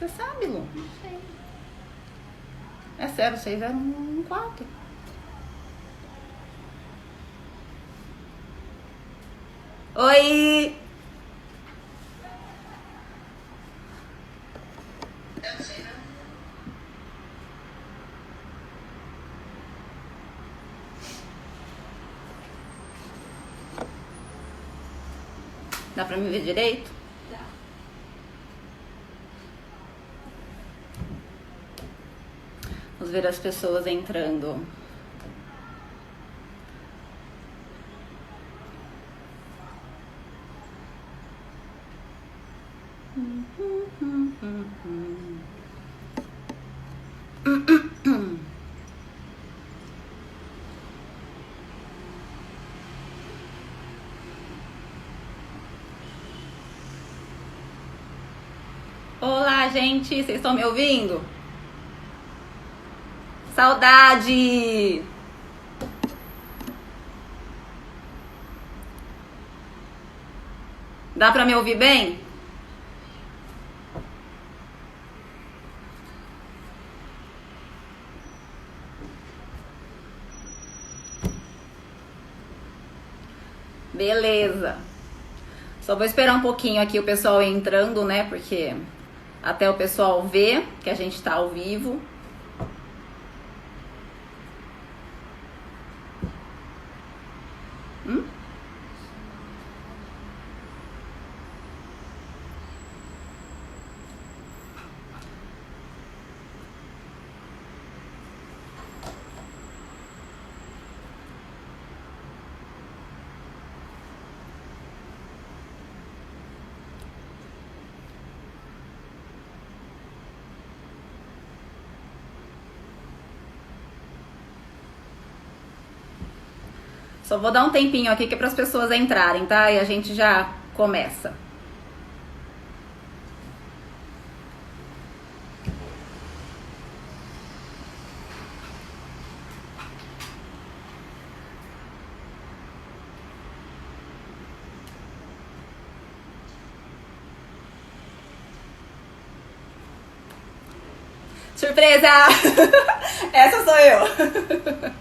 Você sabe, Lu? Não sei. É 0614. Oi! Dá pra me ver direito? Tá. Vamos ver as pessoas entrando. Olá, gente, vocês estão me ouvindo? Saudade! Dá pra me ouvir bem? Beleza. Só vou esperar um pouquinho aqui o pessoal entrando, né? Porque até o pessoal ver que a gente tá ao vivo. Só vou dar um tempinho aqui que é para as pessoas entrarem, tá? E a gente já começa. Surpresa! Essa sou eu.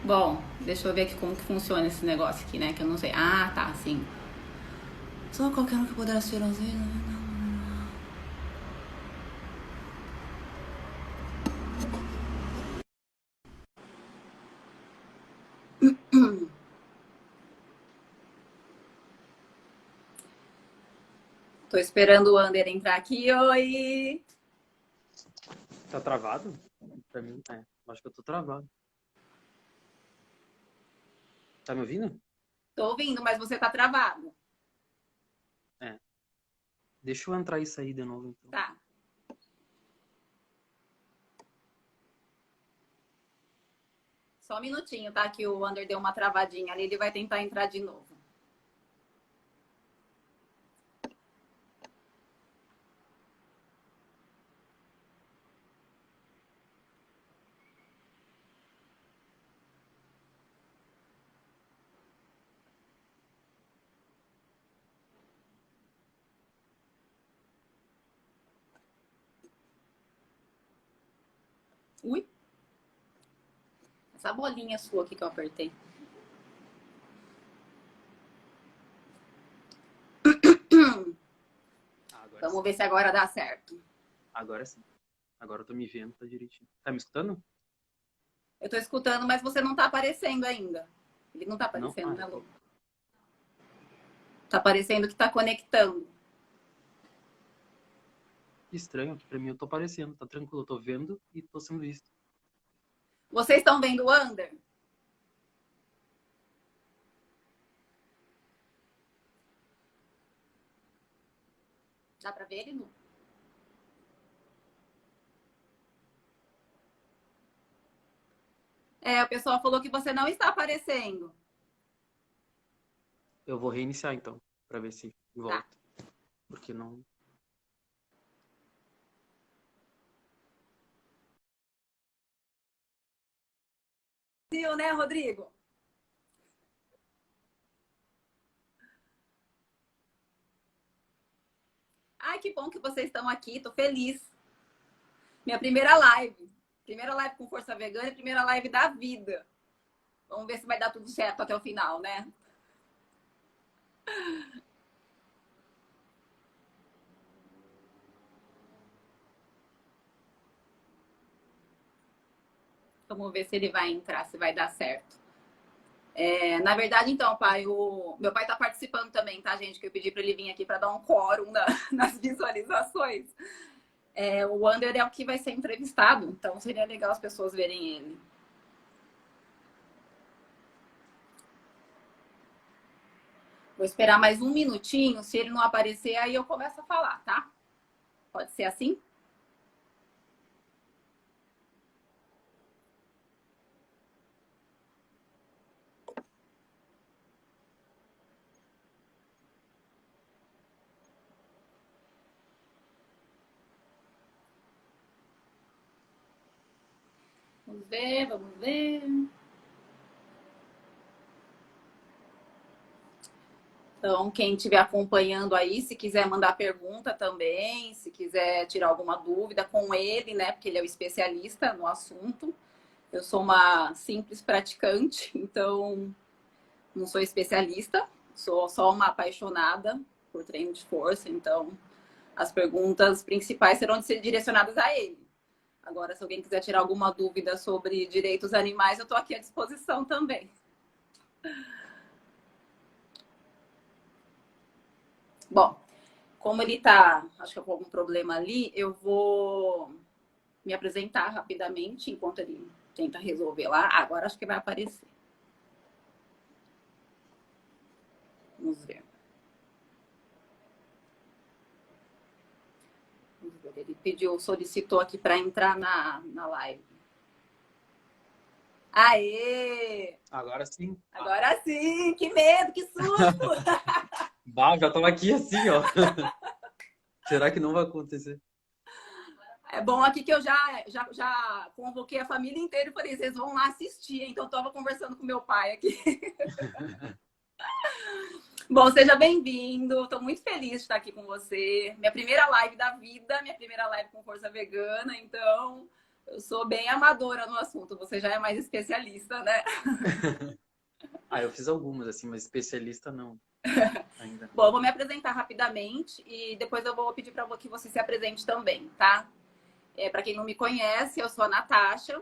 Bom, deixa eu ver aqui como que funciona esse negócio aqui, né? Que eu não sei. Ah, tá, sim. Só qualquer um que poderá ser auxílio. Tô esperando o Ander entrar aqui. Oi! Tá travado? Pra mim, acho que eu tô travado. Tá me ouvindo? Tô ouvindo, mas você tá travado. É. Deixa eu entrar e sair de novo, então. Tá. Só um minutinho, tá? Que o Ander deu uma travadinha ali. Ele vai tentar entrar de novo. Ui! Essa bolinha sua aqui que eu apertei. Agora Vamos sim. ver se agora dá certo. Agora sim. Agora eu tô me vendo, tá direitinho. Tá me escutando? Eu tô escutando, mas você não tá aparecendo ainda. Ele não tá Não? aparecendo, né, Então. Lu? Tá aparecendo que tá conectando. Que estranho, que pra mim eu tô aparecendo. Tá tranquilo, eu tô vendo e tô sendo visto. Vocês estão vendo o Under? Dá pra ver ele, Lu? É, o pessoal falou que você não está aparecendo. Eu vou reiniciar então, pra ver se Tá. volta. Porque não. Brasil, né, Rodrigo? Ai, que bom que vocês estão aqui, tô feliz. Minha primeira live. Primeira live com Força Vegana e primeira live da vida. Vamos ver se vai dar tudo certo até o final, né? Vamos ver se ele vai entrar, se vai dar certo. Na verdade, então, pai, meu pai tá participando também, tá, gente? Que eu pedi para ele vir aqui para dar um quórum nas visualizações. O Wander é o que vai ser entrevistado, então seria legal as pessoas verem ele. Vou esperar mais um minutinho. Se ele não aparecer, aí eu começo a falar, tá? Pode ser assim? Vamos ver, vamos ver. Então, quem estiver acompanhando aí, se quiser mandar pergunta também, se quiser tirar alguma dúvida com ele, né? Porque ele é o especialista no assunto. Eu sou uma simples praticante, então não sou especialista, sou só uma apaixonada por treino de força, então as perguntas principais serão direcionadas a ele. Agora, se alguém quiser tirar alguma dúvida sobre direitos animais, eu estou aqui à disposição também. Bom, como ele está, acho que com algum problema ali, eu vou me apresentar rapidamente enquanto ele tenta resolver lá. Agora acho que vai aparecer. Vamos ver. Ele pediu, solicitou aqui para entrar na live. Aê! Agora sim. Agora sim! Que medo, que susto! Bah, já tava aqui assim, ó. Será que não vai acontecer? É bom aqui que eu já convoquei a família inteira e falei, vocês vão lá assistir. Então, eu estava conversando com meu pai aqui. Bom, seja bem-vindo. Estou muito feliz de estar aqui com você. Minha primeira live da vida, minha primeira live com Força Vegana. Então, eu sou bem amadora no assunto. Você já é mais especialista, né? Eu fiz algumas, assim, mas especialista não. Ainda não. Bom, eu vou me apresentar rapidamente e depois eu vou pedir para que você se apresente também, tá? Para quem não me conhece, eu sou a Natasha.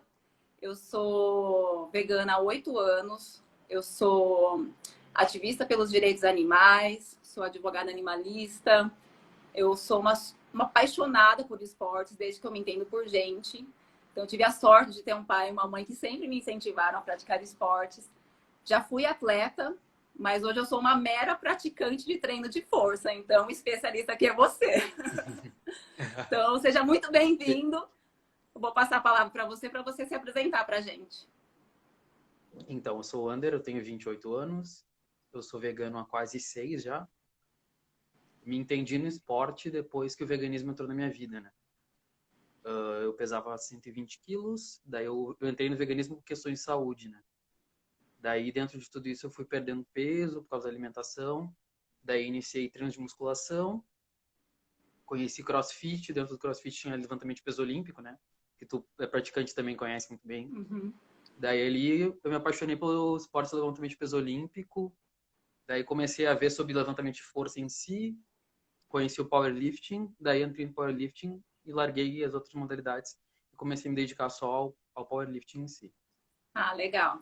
Eu sou vegana há 8 anos. Eu sou ativista pelos direitos animais, sou advogada animalista. Eu sou uma apaixonada por esportes desde que eu me entendo por gente. Então, eu tive a sorte de ter um pai e uma mãe que sempre me incentivaram a praticar esportes. Já fui atleta, mas hoje eu sou uma mera praticante de treino de força. Então, o especialista aqui é você. Então, seja muito bem-vindo. Eu vou passar a palavra para você se apresentar para a gente. Então, eu sou o Ander, eu tenho 28 anos. Eu sou vegano há quase 6 já. Me entendi no esporte depois que o veganismo entrou na minha vida, né? Eu pesava 120 quilos, daí eu entrei no veganismo por questões de saúde, né? Daí, dentro de tudo isso, eu fui perdendo peso por causa da alimentação. Daí, iniciei treinos de musculação. Conheci CrossFit. Dentro do CrossFit tinha levantamento de peso olímpico, né? Que tu é praticante também conhece muito bem. Uhum. Daí, ali, eu me apaixonei pelo esporte de levantamento de peso olímpico. Daí, comecei a ver sobre levantamento de força em si. Conheci o powerlifting. Daí, entrei no powerlifting e larguei as outras modalidades. E comecei a me dedicar só ao powerlifting em si. Ah, legal.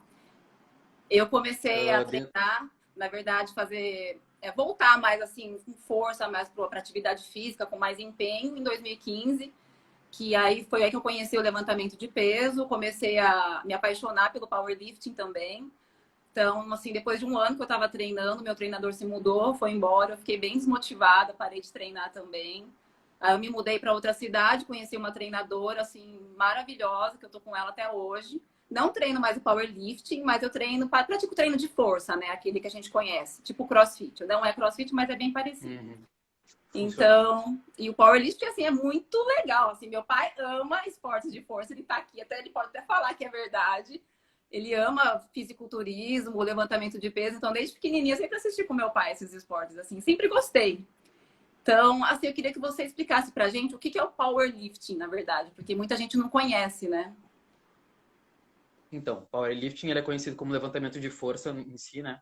Eu comecei a treinar, na verdade, voltar mais assim, com força, mais para atividade física, com mais empenho, em 2015, que aí foi aí que eu conheci o levantamento de peso, comecei a me apaixonar pelo powerlifting também. Então, assim, depois de um ano que eu estava treinando, meu treinador se mudou, foi embora, eu fiquei bem desmotivada, parei de treinar também. Aí eu me mudei para outra cidade, conheci uma treinadora, assim, maravilhosa, que eu tô com ela até hoje. Não treino mais o powerlifting, mas eu pratico treino de força, né? Aquele que a gente conhece, tipo crossfit. Não é crossfit, mas é bem parecido. Uhum. Então, e o powerlifting, assim, é muito legal. Assim, meu pai ama esportes de força, ele tá aqui, ele pode até falar que é verdade. Ele ama fisiculturismo, levantamento de peso, então desde pequenininha eu sempre assisti com meu pai esses esportes, assim, sempre gostei. Então, assim, eu queria que você explicasse pra gente o que é o powerlifting, na verdade, porque muita gente não conhece, né? Então, powerlifting ele é conhecido como levantamento de força em si, né?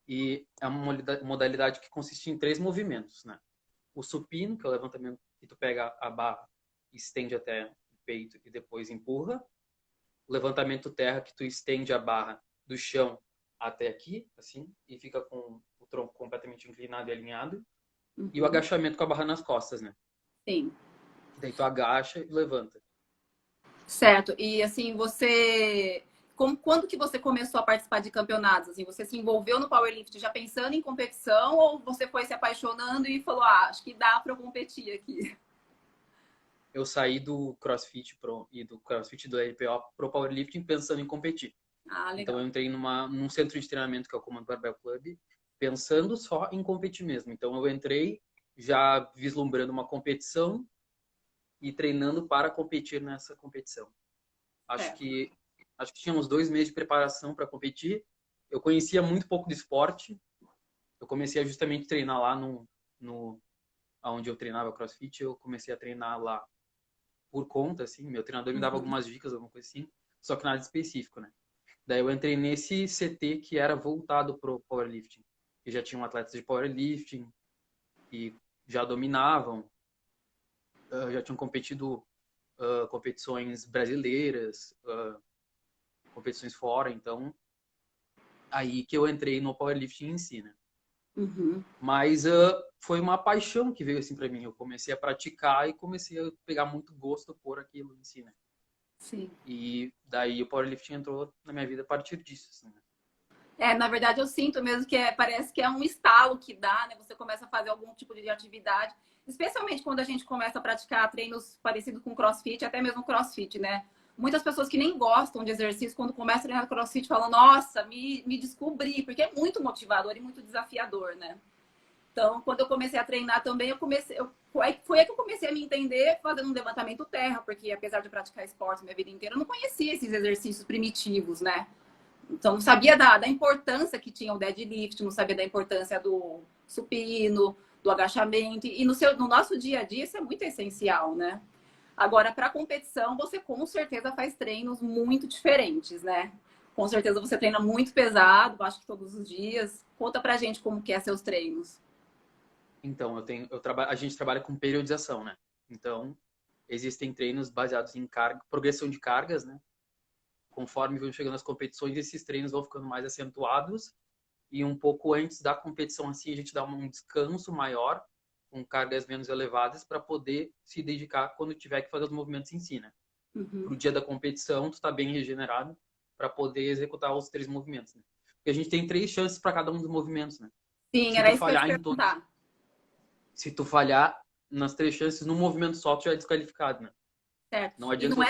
E é uma modalidade que consiste em 3 movimentos, né? O supino, que é o levantamento que tu pega a barra, estende até o peito e depois empurra. O levantamento terra, que tu estende a barra do chão até aqui, assim, e fica com o tronco completamente inclinado e alinhado. E o Uhum. agachamento com a barra nas costas, né? Sim. Daí tu agacha e levanta. Certo. E assim, quando que você começou a participar de campeonatos? Assim, você se envolveu no powerlifting já pensando em competição ou você foi se apaixonando e falou, ah, acho que dá para eu competir aqui? Eu saí do CrossFit Pro e do CrossFit do LPO pro powerlifting pensando em competir. Ah, Então legal. eu entrei num centro de treinamento que é o Comando Barbell Club, pensando só em competir mesmo. Então eu entrei já vislumbrando uma competição e treinando para competir nessa competição. Acho Certo. que acho que tinha uns 2 meses de preparação para competir. Eu conhecia muito pouco do esporte. Eu comecei a justamente treinar lá no onde eu treinava CrossFit. Eu comecei a treinar lá por conta, assim. Meu treinador me dava Uhum. algumas dicas, alguma coisa assim. Só que nada específico, né? Daí eu entrei nesse CT que era voltado pro powerlifting. E já tinham atletas de powerlifting que já dominavam, já tinham competido competições brasileiras, competições fora, então aí que eu entrei no powerlifting em si, né? Uhum. Mas foi uma paixão que veio assim para mim. Eu comecei a praticar e comecei a pegar muito gosto por aquilo em si, né? Sim. E daí o powerlifting entrou na minha vida a partir disso, assim, né? É, na verdade, eu sinto mesmo que parece que é um estalo que dá, né? Você começa a fazer algum tipo de atividade, especialmente quando a gente começa a praticar treinos parecidos com CrossFit, até mesmo CrossFit, né? Muitas pessoas que nem gostam de exercício, quando começam a treinar CrossFit, falam, nossa, me descobri, porque é muito motivador e muito desafiador, né? Então, quando eu comecei a treinar também, foi aí que eu comecei a me entender fazendo um levantamento terra, porque apesar de praticar esporte minha vida inteira, eu não conhecia esses exercícios primitivos, né? Então, não sabia da importância que tinha o deadlift, não sabia da importância do supino, do agachamento. E no nosso dia a dia, isso é muito essencial, né? Agora, para competição, você com certeza faz treinos muito diferentes, né? Com certeza você treina muito pesado, acho que todos os dias. Conta pra gente como que é seus treinos. Então, a gente trabalha com periodização, né? Então, existem treinos baseados em progressão de cargas, né? Conforme vão chegando as competições, esses treinos vão ficando mais acentuados e um pouco antes da competição assim, a gente dá um descanso maior com cargas menos elevadas para poder se dedicar quando tiver que fazer os movimentos em si, né? Uhum. Pro dia da competição, tu está bem regenerado para poder executar os 3 movimentos, né? Porque a gente tem 3 chances para cada um dos movimentos, né? Sim, Se era tu isso que eu ia te falhar em todos, perguntar. se tu falhar nas 3 chances no movimento só, tu já é desqualificado, né? Certo. Não E adianta não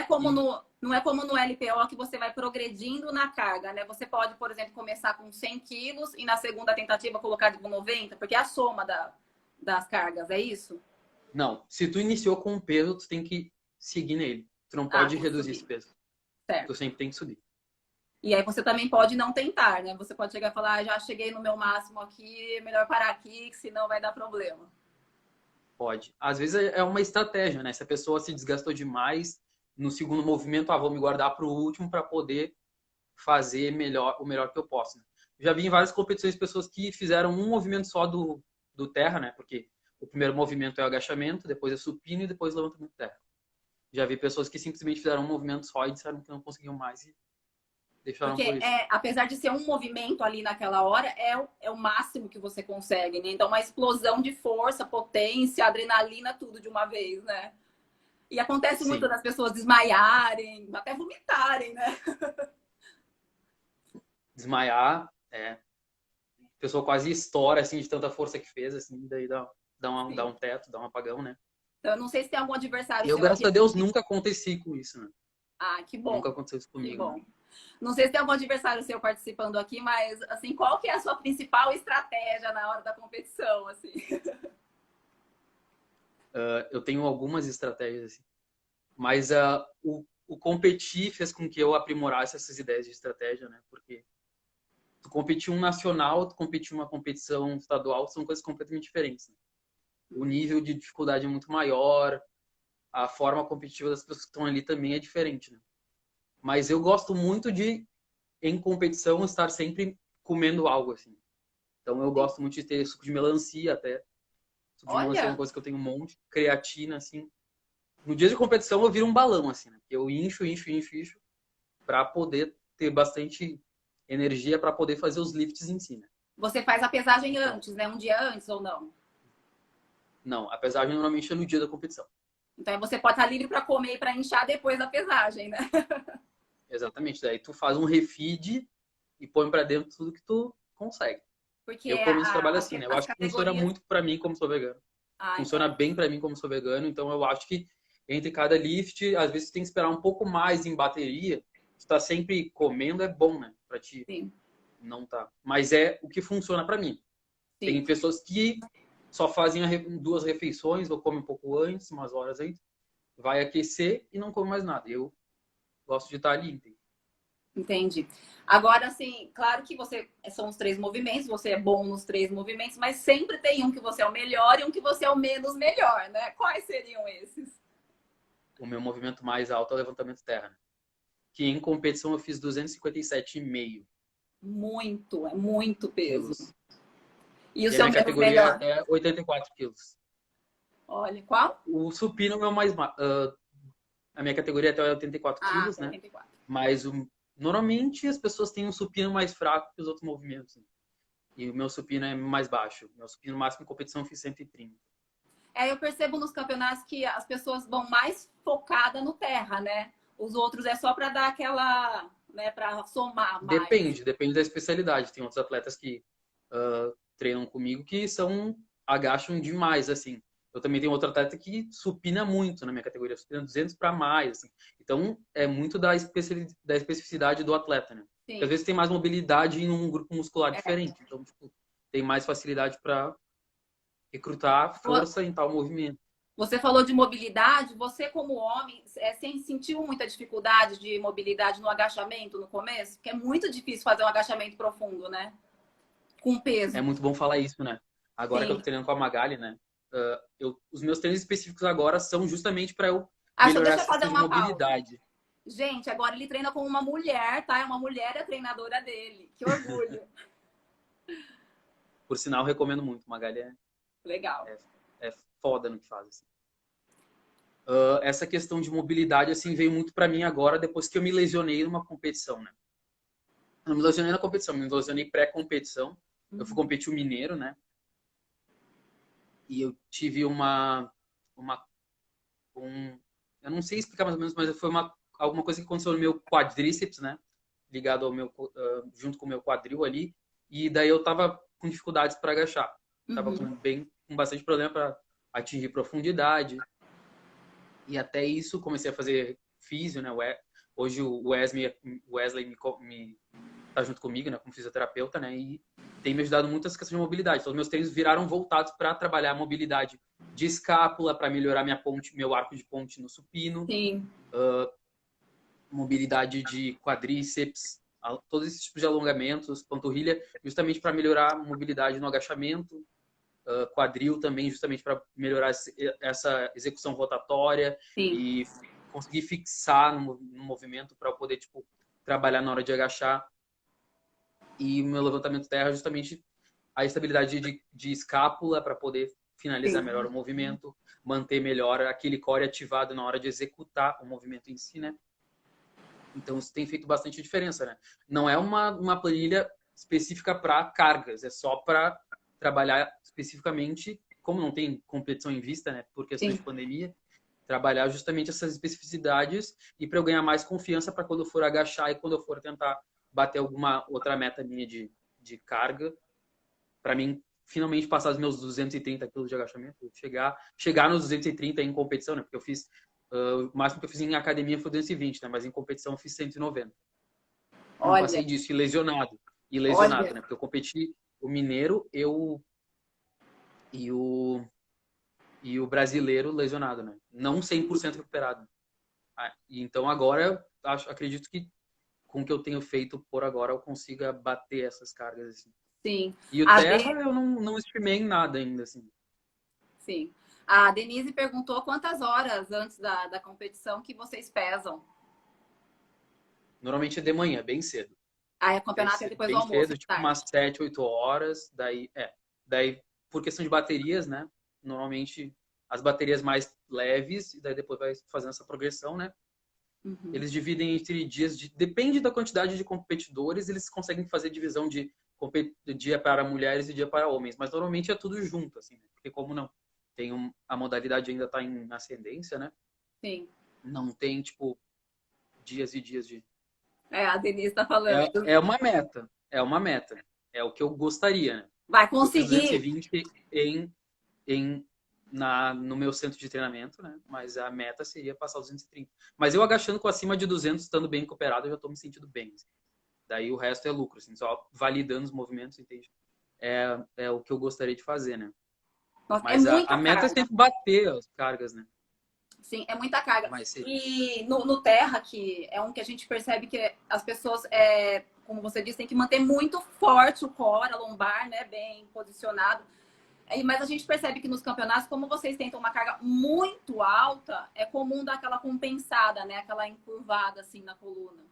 é como no LPO que você vai progredindo na carga, né? Você pode, por exemplo, começar com 100 quilos e na segunda tentativa colocar com 90, porque é a soma das cargas, é isso? não, se tu iniciou com um peso, tu tem que seguir nele. Tu não Ah, pode tem que reduzir esse subir. peso. Tu Certo. sempre tem que subir. E aí você também pode não tentar, né? Você pode chegar e falar, ah, já cheguei no meu máximo aqui, é melhor parar aqui, que senão vai dar problema. Pode. Às vezes é uma estratégia, né? Se a pessoa se desgastou demais no segundo movimento, vou me guardar para o último para poder fazer o melhor que eu posso. Né? Já vi em várias competições pessoas que fizeram um movimento só do terra, né? Porque o primeiro movimento é o agachamento, depois é supino e depois levantamento de terra. Já vi pessoas que simplesmente fizeram um movimento só e disseram que não conseguiam mais e deixaram Porque por isso. apesar de ser um movimento ali naquela hora, é o máximo que você consegue, né? Então, uma explosão de força, potência, adrenalina, tudo de uma vez, né? E acontece muito Sim. das pessoas desmaiarem, até vomitarem, né? Desmaiar, a pessoa quase estoura assim de tanta força que fez, assim, daí dá Sim. um teto, dá um apagão, né? Então, eu não sei se tem algum adversário Eu, seu graças aqui. a Deus, nunca aconteci com isso, né? Ah, que Nunca bom. aconteceu isso Que comigo, né? bom. Não sei se tem algum adversário seu participando aqui, mas assim, qual que é a sua principal estratégia na hora da competição, assim? Eu tenho algumas estratégias, assim. Mas o competir fez com que eu aprimorasse essas ideias de estratégia, né? Porque tu competir um nacional, tu competir uma competição estadual, são coisas completamente diferentes, né? O nível de dificuldade é muito maior, a forma competitiva das pessoas que estão ali também é diferente, né? Mas eu gosto muito de, em competição, estar sempre comendo algo, assim. Então eu gosto muito de ter suco de melancia até. Suco de melancia é uma Olha, coisa que eu tenho um monte, creatina, assim. No dia de competição eu viro um balão, assim, né? Eu incho, para poder ter bastante energia para poder fazer os lifts em si, né? você faz a pesagem Então, antes, né? Um dia antes ou não? não, apesar de normalmente é no dia da competição. Então você pode estar livre para comer e para inchar depois da pesagem, né? Exatamente. Daí tu faz um refeed e põe para dentro tudo que tu consegue. Porque Eu, pelo menos, trabalho assim, né? Eu as acho que funciona categorias. muito para mim como sou vegano. Ah, Funciona então. bem para mim como sou vegano. Então, eu acho que entre cada lift, às vezes, tu tem que esperar um pouco mais em bateria. Tu tá sempre comendo, é bom, né? Pra ti Sim, não tá. Mas é o que funciona para mim. Tem sim. pessoas que só fazem duas refeições, ou come um pouco antes, umas horas antes, vai aquecer e não come mais nada. Eu gosto de estar ali, entende? Entendi. Agora, assim, claro que você são os três movimentos, você é bom nos três movimentos, mas sempre tem um que você é o melhor e um que você é o menos melhor, né? Quais seriam esses? O meu movimento mais alto é o levantamento terra, né? Que em competição eu fiz 257,5 Muito, é muito peso. quilos. E o E a seu minha menos categoria melhor? é 84 quilos. Olha, qual? O supino é o mais. A minha categoria até é 84 Ah, quilos, até né? 84. Mas normalmente as pessoas têm um supino mais fraco que os outros movimentos, né? E o meu supino é mais baixo. Meu supino máximo em competição eu fiz 130. É, eu percebo nos campeonatos que as pessoas vão mais focada no terra, né? Os outros é só para dar aquela, né, para somar mais. Depende da especialidade. Tem outros atletas que treinam comigo que agacham demais, assim. Eu também tenho outro atleta que supina muito na minha categoria, supina 200 para mais, assim. Então, é muito da especificidade do atleta, né? Porque às Sim. vezes tem mais mobilidade em um grupo muscular É. diferente. Então, tipo, tem mais facilidade para recrutar força em tal movimento. Você falou de mobilidade. Você, como homem, sentiu muita dificuldade de mobilidade no agachamento no começo? Porque é muito difícil fazer um agachamento profundo, né? Com É peso. muito bom falar isso, né? Agora que eu Sim. tô treinando com a Magali, né? Os meus treinos específicos agora são justamente para eu melhorar Deixa eu essa fazer questão de uma pausa. mobilidade. Gente, agora ele treina com uma mulher, tá? É uma mulher a treinadora dele. Que orgulho. Por sinal, recomendo muito. Magali Legal. é, é foda no que faz. Assim. Essa questão de mobilidade assim veio muito para mim agora, depois que eu me lesionei numa competição, né? Eu não me lesionei na competição, me lesionei pré-competição. Eu fui Uhum. competir o Mineiro, né? E eu tive uma um, eu não sei explicar mais ou menos, mas foi alguma coisa que aconteceu no meu quadríceps, né? Ligado ao meu junto com o meu quadril ali, e daí eu tava com dificuldades para agachar. Tava Uhum. com bastante problema para atingir profundidade. E até isso comecei a fazer físio, né? Hoje o Wesley tá junto comigo, né, como fisioterapeuta, né? E tem me ajudado muito essa questão de mobilidade. Então, os meus treinos viraram voltados para trabalhar a mobilidade de escápula, para melhorar minha ponte, meu arco de ponte no supino, Sim. mobilidade de quadríceps, todos esses tipos de alongamentos, panturrilha, justamente para melhorar a mobilidade no agachamento, quadril também, justamente para melhorar essa execução rotatória Sim. e conseguir fixar no movimento para poder tipo trabalhar na hora de agachar. E o meu levantamento terra é justamente a estabilidade de escápula para poder finalizar Sim. melhor o movimento, manter melhor aquele core ativado na hora de executar o movimento em si, né? Então, isso tem feito bastante diferença, né? Não é uma planilha específica para cargas, é só para trabalhar especificamente, como não tem competição em vista, né, por questões Sim. de pandemia, trabalhar justamente essas especificidades e para eu ganhar mais confiança para quando eu for agachar e quando eu for tentar bater alguma outra meta minha de carga, para mim finalmente passar os meus 230 quilos de agachamento, chegar nos 230 em competição, né? Porque eu fiz o máximo que eu fiz em academia foi 220, né? Mas em competição eu fiz 190. Não Olha, passei disso, e lesionado, olha. né? Porque eu competi o mineiro, e o e o brasileiro lesionado, né? Não 100% recuperado. E então agora acredito que com o que eu tenho feito por agora eu consiga bater essas cargas assim. Sim. E o A terra De... eu não estimei em nada ainda assim. Sim. A Denise perguntou quantas horas antes da competição que vocês pesam. Normalmente é de manhã, bem cedo. Aí o campeonato é depois do Bem almoço, cedo, de tipo tarde. umas 7, 8 horas. Daí, por questão de baterias, né? Normalmente as baterias mais leves, e daí depois vai fazendo essa progressão, né? Uhum. Eles dividem entre dias, depende da quantidade de competidores, eles conseguem fazer divisão de dia para mulheres e dia para homens, mas normalmente é tudo junto, assim, né? Porque como não tem a modalidade ainda está em ascendência, né? Sim. Não tem, tipo, dias e dias de É, a Denise está falando. é uma meta. É uma meta. É o que eu gostaria, né? Vai Eu fiz conseguir. 220 em, no meu centro de treinamento, né? Mas a meta seria passar os 230. Mas eu agachando com acima de 200, estando bem recuperado, eu já estou me sentindo bem. Assim. Daí o resto é lucro, assim, só validando os movimentos, entende? É o que eu gostaria de fazer, né? Nossa, é Mas a muita meta é carga. sempre bater as cargas, né? Sim, é muita carga. Mas seria. E no Terra, que é um que a gente percebe que as pessoas, como você disse, tem que manter muito forte o core, a lombar, né? Bem posicionado. Mas a gente percebe que nos campeonatos, como vocês tentam uma carga muito alta, é comum dar aquela compensada, né? Aquela encurvada assim na coluna.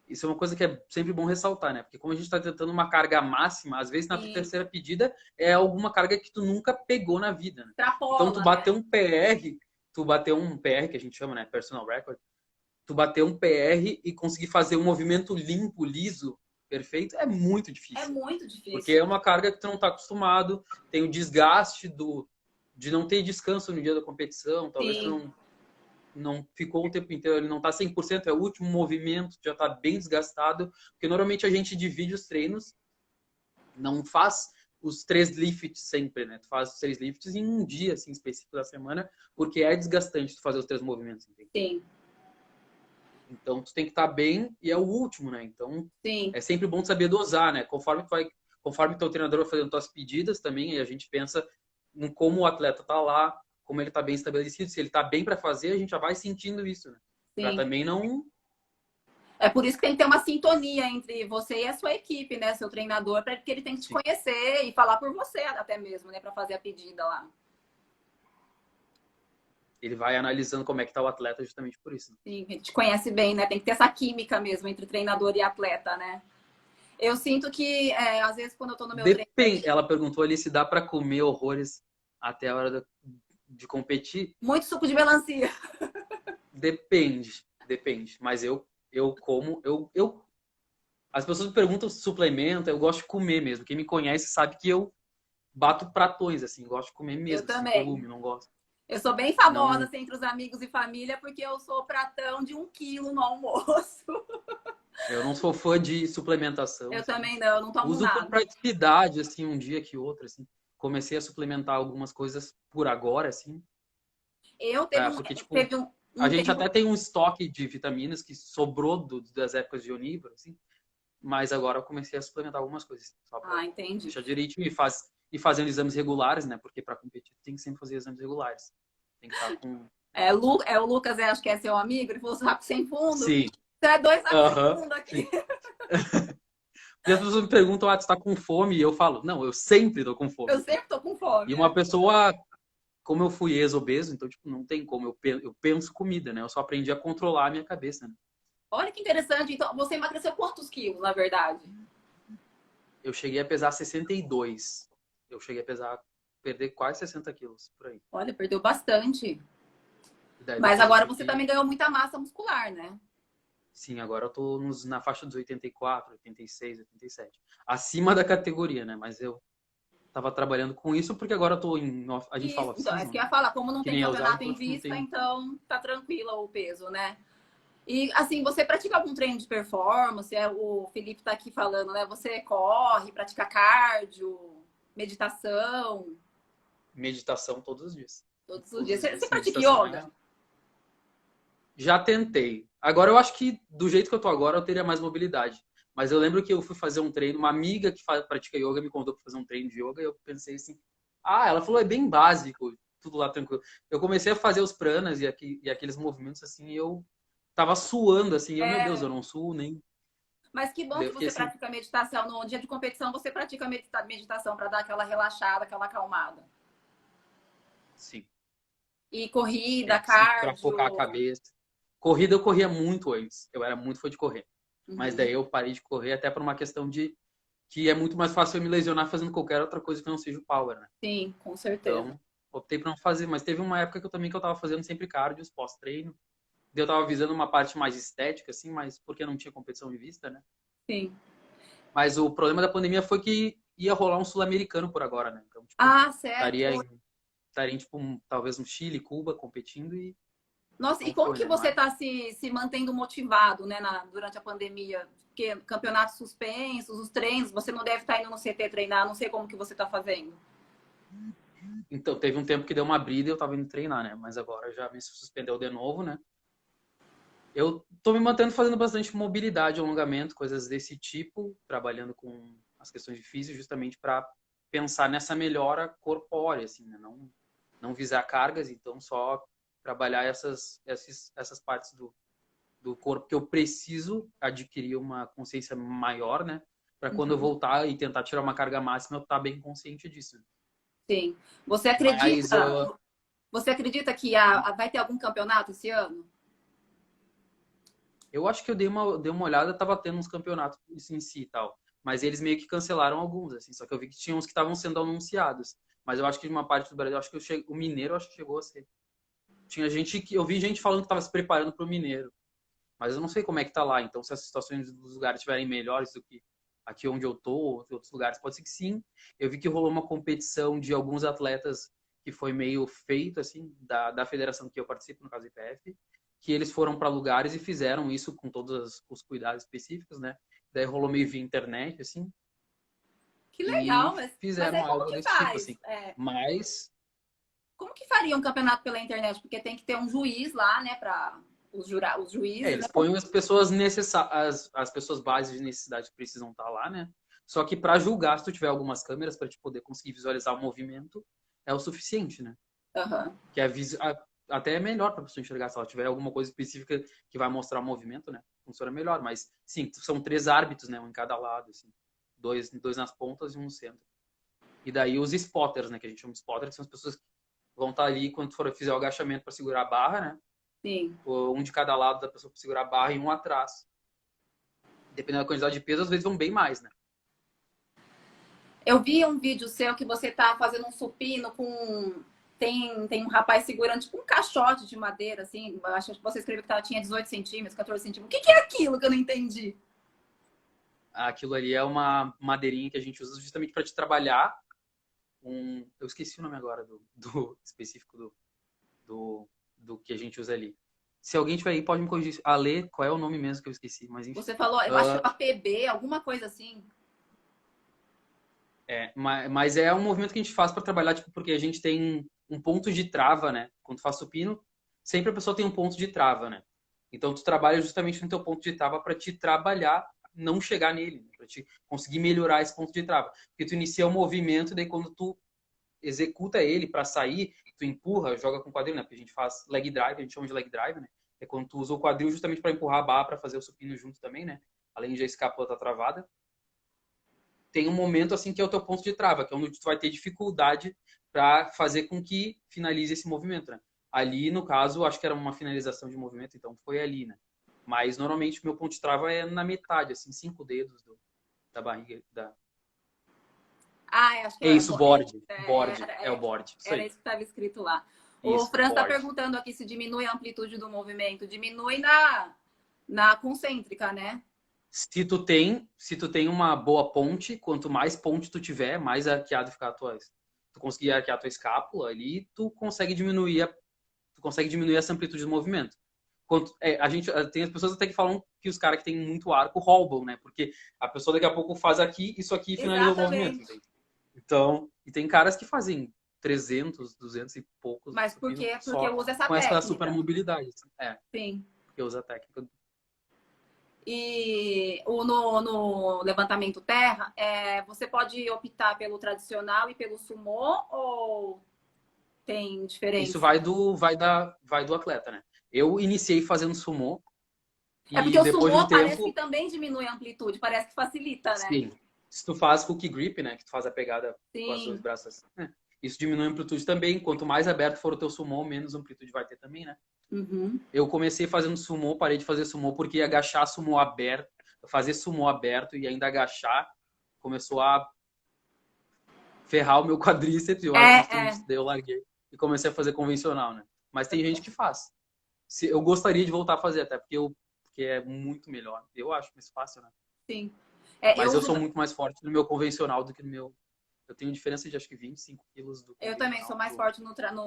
Isso é uma coisa que é sempre bom ressaltar, né? Porque como a gente está tentando uma carga máxima, às vezes na tua E terceira pedida é alguma carga que tu nunca pegou na vida, né? Então tu extrapola, né? bateu um PR, que a gente chama, né? Personal record, tu bateu um PR e conseguir fazer um movimento limpo, liso, perfeito, é muito É difícil. muito Porque difícil. é uma carga que tu não está acostumado, tem o desgaste de não ter descanso no dia da competição, talvez tu Sim, não ficou o tempo inteiro, ele não está 100%, é o último movimento, já está bem desgastado, porque normalmente a gente divide os treinos, não faz os 3 lifts sempre, né? Tu faz os 3 lifts em um dia, assim, específico da semana, porque é desgastante tu fazer os 3 movimentos, entende? sim, Então, tu tem que estar bem e é o último, né? Então, sim, é sempre bom saber dosar, né? Conforme teu treinador vai fazendo tuas pedidas também, aí a gente pensa em como o atleta tá lá, como ele tá bem estabelecido, se ele tá bem para fazer, a gente já vai sentindo isso, né? Para sim. também não. É por isso que tem que ter uma sintonia entre você e a sua equipe, né? Seu treinador, para que ele tem que te Sim. conhecer e falar por você até mesmo, né? Para fazer a pedida lá. Ele vai analisando como é que tá o atleta justamente por isso. Né? Sim, ele te conhece bem, né? Tem que ter essa química mesmo entre treinador e atleta, né? Eu sinto que, às vezes, quando eu tô no meu treino. Depende. Ela perguntou ali se dá para comer horrores até a hora de competir. Muito suco de melancia. Depende. Mas eu como, as pessoas me perguntam se suplementa, eu gosto de comer mesmo. Quem me conhece sabe que eu bato pratões, assim, gosto de comer Eu mesmo, assim, também. volume, não gosto. Eu sou bem famosa Não, assim, entre os amigos e família porque eu sou pratão de 1 quilo no almoço. eu não sou fã de suplementação, Eu assim. também não, eu não tomo Uso por nada. praticidade, assim, um dia que outro, assim. Comecei a suplementar algumas coisas por agora, assim, Eu teve um, porque, tipo, teve um, a um gente até tempo. tem um estoque de vitaminas que sobrou das épocas de onívoro, assim, mas agora eu comecei a suplementar algumas coisas, só para Ah, entendi. deixar direitinho e fazendo exames regulares, né? Porque para competir tem que sempre fazer exames regulares. Tem que estar com. O Lucas, acho que é seu amigo, ele falou saco sem fundo. Sim. Você é 2 sacos sem Aham. fundo aqui. Sim. E as pessoas me perguntam, tu tá com fome? E eu falo, não, eu sempre tô com Eu fome. sempre tô com E fome, uma né? pessoa, como eu fui ex-obeso, então, tipo, não tem como, eu penso comida, né? Eu só aprendi a controlar a minha cabeça, né? Olha que interessante. Então, você emagreceu quantos quilos, na verdade? Eu cheguei a pesar 62. Eu cheguei a perder quase 60 quilos, por aí. Olha, perdeu bastante. E daí Mas depois eu agora tive você que. também ganhou muita massa muscular, né? Sim, agora eu tô na faixa dos 84, 86, 87. Acima da categoria, né? Mas eu tava trabalhando com isso porque agora eu tô em. A gente fala Isso, então, é isso off-season, que eu né? ia falar. Como não Que tem nem é usado, campeonato então, em tipo, não vista, tem. então tá tranquila o peso, né? E assim, você pratica algum treino de performance? O Felipe tá aqui falando, né? Você corre, pratica cardio, meditação, Meditação todos os dias. todos os Todos dias. os Você dias. pratica Meditação yoga? é. Já tentei. Agora eu acho que do jeito que eu tô agora eu teria mais mobilidade. Mas eu lembro que eu fui fazer um treino, uma amiga que pratica yoga me contou para fazer um treino de yoga e eu pensei assim, ela falou é bem básico. tudo lá tranquilo. Eu comecei a fazer os pranas e aqueles movimentos assim, e eu tava suando, assim, meu Deus, eu É, não suo nem. mas que bom Daí que eu fiquei você assim, pratica meditação. No dia de competição, você pratica meditação para dar aquela relaxada, aquela acalmada. sim, E corrida, tem que sim, pra focar a cardio. cabeça. Corrida eu corria muito antes, eu era muito fã de correr. Mas daí Uhum. eu parei de correr até por uma questão de que é muito mais fácil eu me lesionar fazendo qualquer outra coisa que não seja o power, né? Sim, com certeza. Então, optei por não fazer. Mas teve uma época que eu tava fazendo sempre cardio, pós-treino. Eu tava visando uma parte mais estética, assim, mas porque não tinha competição em vista, né? Sim. Mas o problema da pandemia foi que ia rolar um sul-americano por agora, né? Então, tipo, Ah, sério? estaria estaria em, tipo, talvez um Chile, Cuba competindo e Nossa, e não como foi, que né? você Mas, está se mantendo motivado, né, durante a pandemia? Porque campeonatos suspensos, os treinos, você não deve estar indo no CT treinar, não sei como que você está fazendo. então, teve um tempo que deu uma brida e eu tava indo treinar, né? Mas agora já me suspendeu de novo, né? Eu tô me mantendo fazendo bastante mobilidade, alongamento, coisas desse tipo, trabalhando com as questões de físico, justamente para pensar nessa melhora corpórea, assim, né? Não visar cargas, então só trabalhar essas partes do corpo que eu preciso adquirir uma consciência maior, né? Para quando eu Uhum. voltar e tentar tirar uma carga máxima, eu estar bem consciente disso. Sim. Você Mas acredita, você acredita que vai ter algum campeonato esse ano? eu acho que eu dei uma olhada, tava tendo uns campeonatos em si e tal. Mas eles meio que cancelaram alguns, assim. Só que eu vi que tinha uns que estavam sendo anunciados. Mas eu acho que de uma parte do Brasil, acho que o Mineiro acho que chegou a ser. Tinha gente que. Eu vi gente falando que estava se preparando para o Mineiro. Mas eu não sei como é que tá lá. Então, se as situações dos lugares estiverem melhores do que aqui onde eu tô, ou em outros lugares, pode ser que sim. Eu vi que rolou uma competição de alguns atletas que foi meio feito, assim, da federação que eu participo, no caso do IPF, que eles foram para lugares e fizeram isso com todos os cuidados específicos, né? Daí rolou meio via internet, assim, Que e legal, mas aí fizeram como algo que desse tipo, faz? assim. Mas Como que faria um campeonato pela internet? Porque tem que ter um juiz lá, né, para os juízes, né? eles põem as pessoas necessárias, as pessoas bases de necessidade que precisam estar lá, né? Só que para julgar, se tu tiver algumas câmeras para te poder conseguir visualizar o movimento, é o suficiente, né? Aham. Que é até é melhor para a pessoa enxergar se ela tiver alguma coisa específica que vai mostrar o movimento, né? Funciona melhor, mas sim, são três árbitros, né? Um em cada lado, assim. Dois nas pontas e um no centro. E daí os spotters, né? Que a gente chama de spotters, que são as pessoas que vão estar ali quando for fizer o agachamento para segurar a barra, né? Sim. Um de cada lado da pessoa para segurar a barra e um atrás. Dependendo da quantidade de peso, às vezes vão bem mais, né? Eu vi um vídeo seu que você tá fazendo um supino com. Tem um rapaz segurando tipo um caixote de madeira, assim. Eu acho que você escreveu que tinha 18 centímetros, 14 centímetros. O que é aquilo que eu não entendi? Aquilo ali é uma madeirinha que a gente usa justamente para te trabalhar eu esqueci o nome agora do específico do que a gente usa ali. Se alguém tiver aí, pode me corrigir. Ale, qual é o nome mesmo que eu esqueci? Mas enfim. Você falou, eu acho que é PB, alguma coisa assim. Mas é um movimento que a gente faz para trabalhar, tipo, porque a gente tem um ponto de trava, né? Quando faz supino, sempre a pessoa tem um ponto de trava, né? Então tu trabalha justamente no teu ponto de trava para te trabalhar, não chegar nele, né? Para te conseguir melhorar esse ponto de trava. Porque tu inicia o movimento, daí quando tu executa ele para sair, tu empurra, joga com o quadril, né? Porque a gente faz leg drive, a gente chama de leg drive, né? É quando tu usa o quadril justamente para empurrar a barra para fazer o supino junto também, né? Além de a escápula estar travada. Tem um momento assim que é o teu ponto de trava, que é onde tu vai ter dificuldade para fazer com que finalize esse movimento, né? Ali, no caso, acho que era uma finalização de movimento, então foi ali, né? Mas normalmente meu ponto de trava é na metade, assim, 5 dedos da barriga. Ah, acho que É isso, board. Board. É o era, board. Isso era aí. isso que estava escrito lá. O Isso, Fran está board. perguntando aqui se diminui a amplitude do movimento. Diminui na concêntrica, né? Se tu tem uma boa ponte, quanto mais ponte tu tiver, mais arqueado ficar tu conseguir arquear a tua escápula ali, tu consegue diminuir essa amplitude do movimento. A gente tem as pessoas até que falam que os caras que têm muito arco roubam, né? Porque a pessoa daqui a pouco faz aqui, isso aqui e finaliza o movimento, Exatamente. entende? Então, e tem caras que fazem 300, 200 e poucos Mas por supino quê? Porque só usa essa com essa super técnica. mobilidade. Assim. Sim. Porque usa a técnica. E no levantamento terra, você pode optar pelo tradicional e pelo sumô ou tem diferença? Isso vai do atleta, né? Eu iniciei fazendo sumô É porque e o depois de um sumô parece que tempo, também diminui a amplitude, parece que facilita, né? sim, se tu faz hook grip, né, que tu faz a pegada com os dois Sim. braços assim, né? Isso diminui a amplitude também. Quanto mais aberto for o teu sumô, menos amplitude vai ter também, né? Uhum. Eu comecei fazendo sumô, parei de fazer sumô porque agachar sumô aberto, fazer sumô aberto e ainda agachar começou a ferrar o meu quadríceps, eu acho É, justamente é, isso, daí eu larguei e comecei a fazer convencional, né? Mas tem gente que faz. Eu gostaria de voltar a fazer, até porque é muito melhor. Eu acho mais fácil, né? sim. É, eu Mas eu uso, sou muito mais forte no meu convencional do que no meu. Eu tenho diferença de acho que 25 quilos do eu também sou convencional mais pro. forte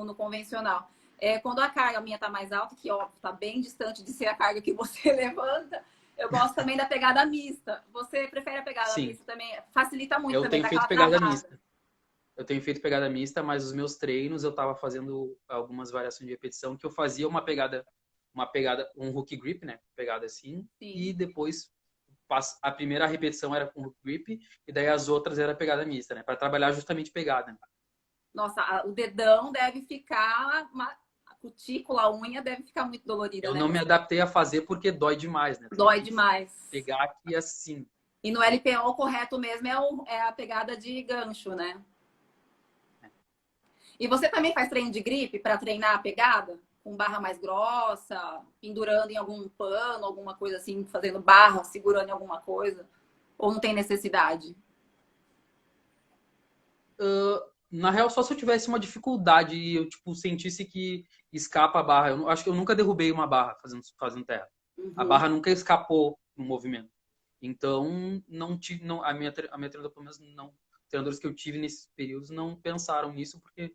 no convencional. É, quando a carga minha tá mais alta, que óbvio, tá bem distante de ser a carga que você levanta, eu gosto também da pegada mista. Você prefere a pegada Sim, mista também? Facilita muito eu também, tenho dá feito aquela pegada travada. mista. Eu tenho feito pegada mista, mas os meus treinos eu tava fazendo algumas variações de repetição que eu fazia uma pegada, um hook grip, né? Pegada assim, e Sim. depois a primeira repetição era com hook grip e daí as outras era pegada mista, né? Para trabalhar justamente pegada. Né? Nossa, o dedão deve ficar, a cutícula, a unha deve ficar muito dolorida, Eu né? não me adaptei a fazer porque dói demais, né? Tu tem Dói que demais. pegar aqui assim. E no LPO, o correto mesmo é a pegada de gancho, né? E você também faz treino de gripe para treinar a pegada? Com barra mais grossa, pendurando em algum pano, alguma coisa assim, fazendo barra, segurando em alguma coisa? Ou não tem necessidade? Na real, só se eu tivesse uma dificuldade e eu tipo sentisse que escapa a barra. Acho que eu nunca derrubei uma barra fazendo terra. A Uhum. barra nunca escapou no movimento. Então, não tive, não, a minha treinadora, pelo menos, não, treinadores que eu tive nesses períodos não pensaram nisso porque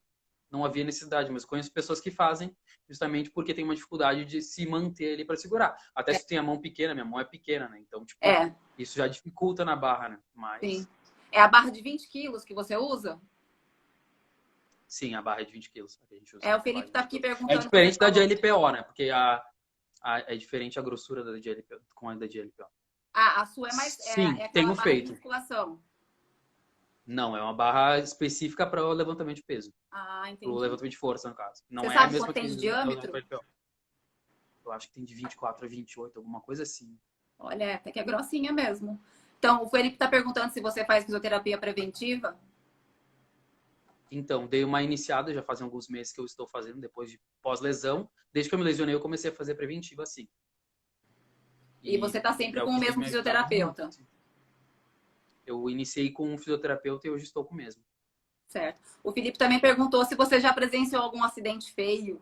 não havia necessidade. Mas conheço pessoas que fazem justamente porque tem uma dificuldade de se manter ali para segurar. Até se tu tem a mão pequena, minha mão é pequena, né? Então, tipo, É, isso já dificulta na barra, né? sim. Mas, É a barra de 20 quilos que você usa? sim, a barra é de 20 quilos. A gente usa É, o a barra Felipe de tá 20 aqui quilos. É perguntando, você diferente da de falou. LPO, né? Porque é diferente a grossura da de LPO com a da de LPO. Ah, a sua é mais. Sim, É aquela tenho barra de feito. musculação. Não, é uma barra específica para o levantamento de peso. Ah, Para o entendi. levantamento de força, no caso. Você Não é a sabe mesma quanto que tem de da diâmetro? LPO. Eu acho que tem de 24 a 28, alguma coisa assim. Olha, até que é grossinha mesmo. Então, o Felipe tá perguntando se você faz fisioterapia preventiva. Então, dei uma iniciada, já fazem alguns meses que eu estou fazendo, depois de pós-lesão. Desde que eu me lesionei, eu comecei a fazer preventiva, assim. E você tá E sempre é o com o que tem mesmo me ajudado muito. fisioterapeuta. Assim. Eu iniciei com um fisioterapeuta e hoje estou com o mesmo. Certo. O Felipe também perguntou se você já presenciou algum acidente feio.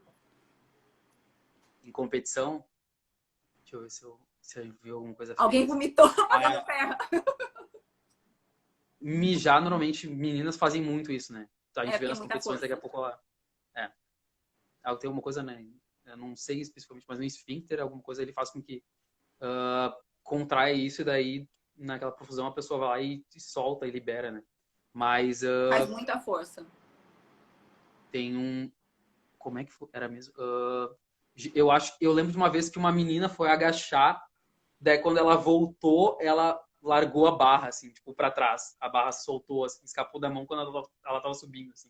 Em competição, deixa eu ver se eu vi alguma coisa Alguém feia. vomitou fazendo Ah, terra. mijar, normalmente, meninas fazem muito isso, né? A É, gente vê porque é nas muita competições, daqui a força. pouco ela tem alguma coisa, né? Eu não sei especificamente, mas no esfíncter, alguma coisa ele faz com que contrai isso e daí, naquela profusão, a pessoa vai lá e solta e libera, né? Mas Faz muita força. tem um. Como é que era mesmo? Eu lembro de uma vez que uma menina foi agachar, daí quando ela voltou, ela largou a barra, assim, tipo, pra trás. A barra soltou, assim, escapou da mão quando ela tava subindo, assim.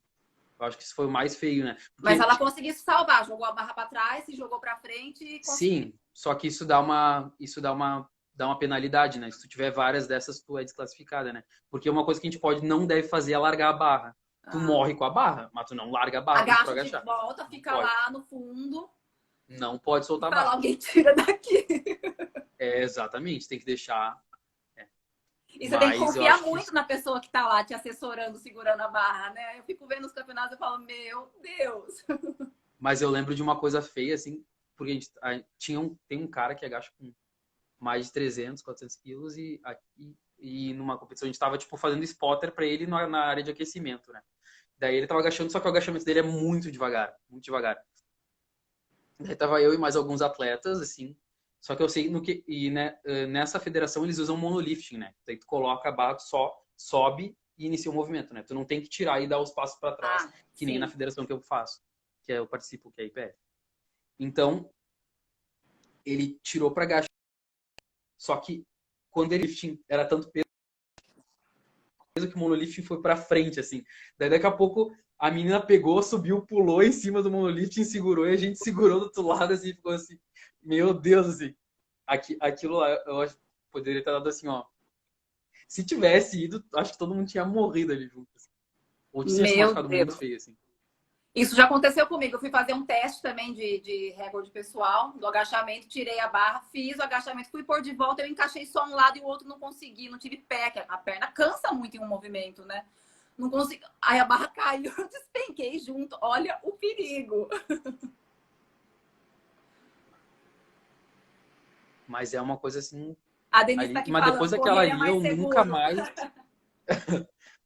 Eu acho que isso foi o mais feio, né? Mas Porque, ela conseguiu se salvar. Jogou a barra para trás, se jogou para frente e conseguiu. sim, só que dá uma penalidade, né? Se tu tiver várias dessas, tu é desclassificada, né? Porque uma coisa que a gente não deve fazer é largar a barra. Tu Ah. morre com a barra, mas tu não larga a barra quando tu for Agacha de agachar. volta, Não fica pode. lá no fundo Não pode e soltar a fala: barra. alguém tira daqui. É, exatamente, tem que deixar. É. E você tem que Mas eu confiar acho que muito na pessoa que tá lá te assessorando, segurando a barra, né? Eu fico vendo os campeonatos e falo: meu Deus. Mas eu lembro de uma coisa feia, assim, porque tem um cara que agacha com mais de 300, 400 quilos e numa competição a gente tava, tipo, fazendo spotter pra ele na área de aquecimento, né? Daí ele tava agachando, só que o agachamento dele é muito devagar, muito devagar. Daí tava eu e mais alguns atletas, assim, só que eu sei no que, e né, nessa federação eles usam monolifting, né? Daí tu coloca a barra, tu só sobe e inicia o movimento, né? Tu não tem que tirar e dar os passos para trás, Ah, que nem na sim. federação que eu faço, eu participo, que é a IPF. Então, ele tirou para agachar, só que quando ele lifting era tanto peso peso que o monolifting foi pra frente, assim. Daí daqui a pouco a menina pegou, subiu, pulou em cima do monolifting, segurou, e a gente segurou do outro lado, assim, ficou assim, meu Deus, assim. Aquilo lá, eu acho que poderia ter dado assim, ó. Se tivesse ido, acho que todo mundo tinha morrido ali junto, assim. Ou tinha se Meu machucado muito Deus. feio, assim. Isso já aconteceu comigo. Eu fui fazer um teste também de recorde pessoal, do agachamento, tirei a barra, fiz o agachamento, fui pôr de volta, eu encaixei só um lado e o outro não consegui, não tive pé, que a perna cansa muito em um movimento, né? Não consegui. Aí a barra caiu, eu despenquei junto. Olha o perigo. Mas é uma coisa assim, A Denise tá ali. aqui Mas depois falando, daquela correr é ali, mais eu nunca seguro. mais.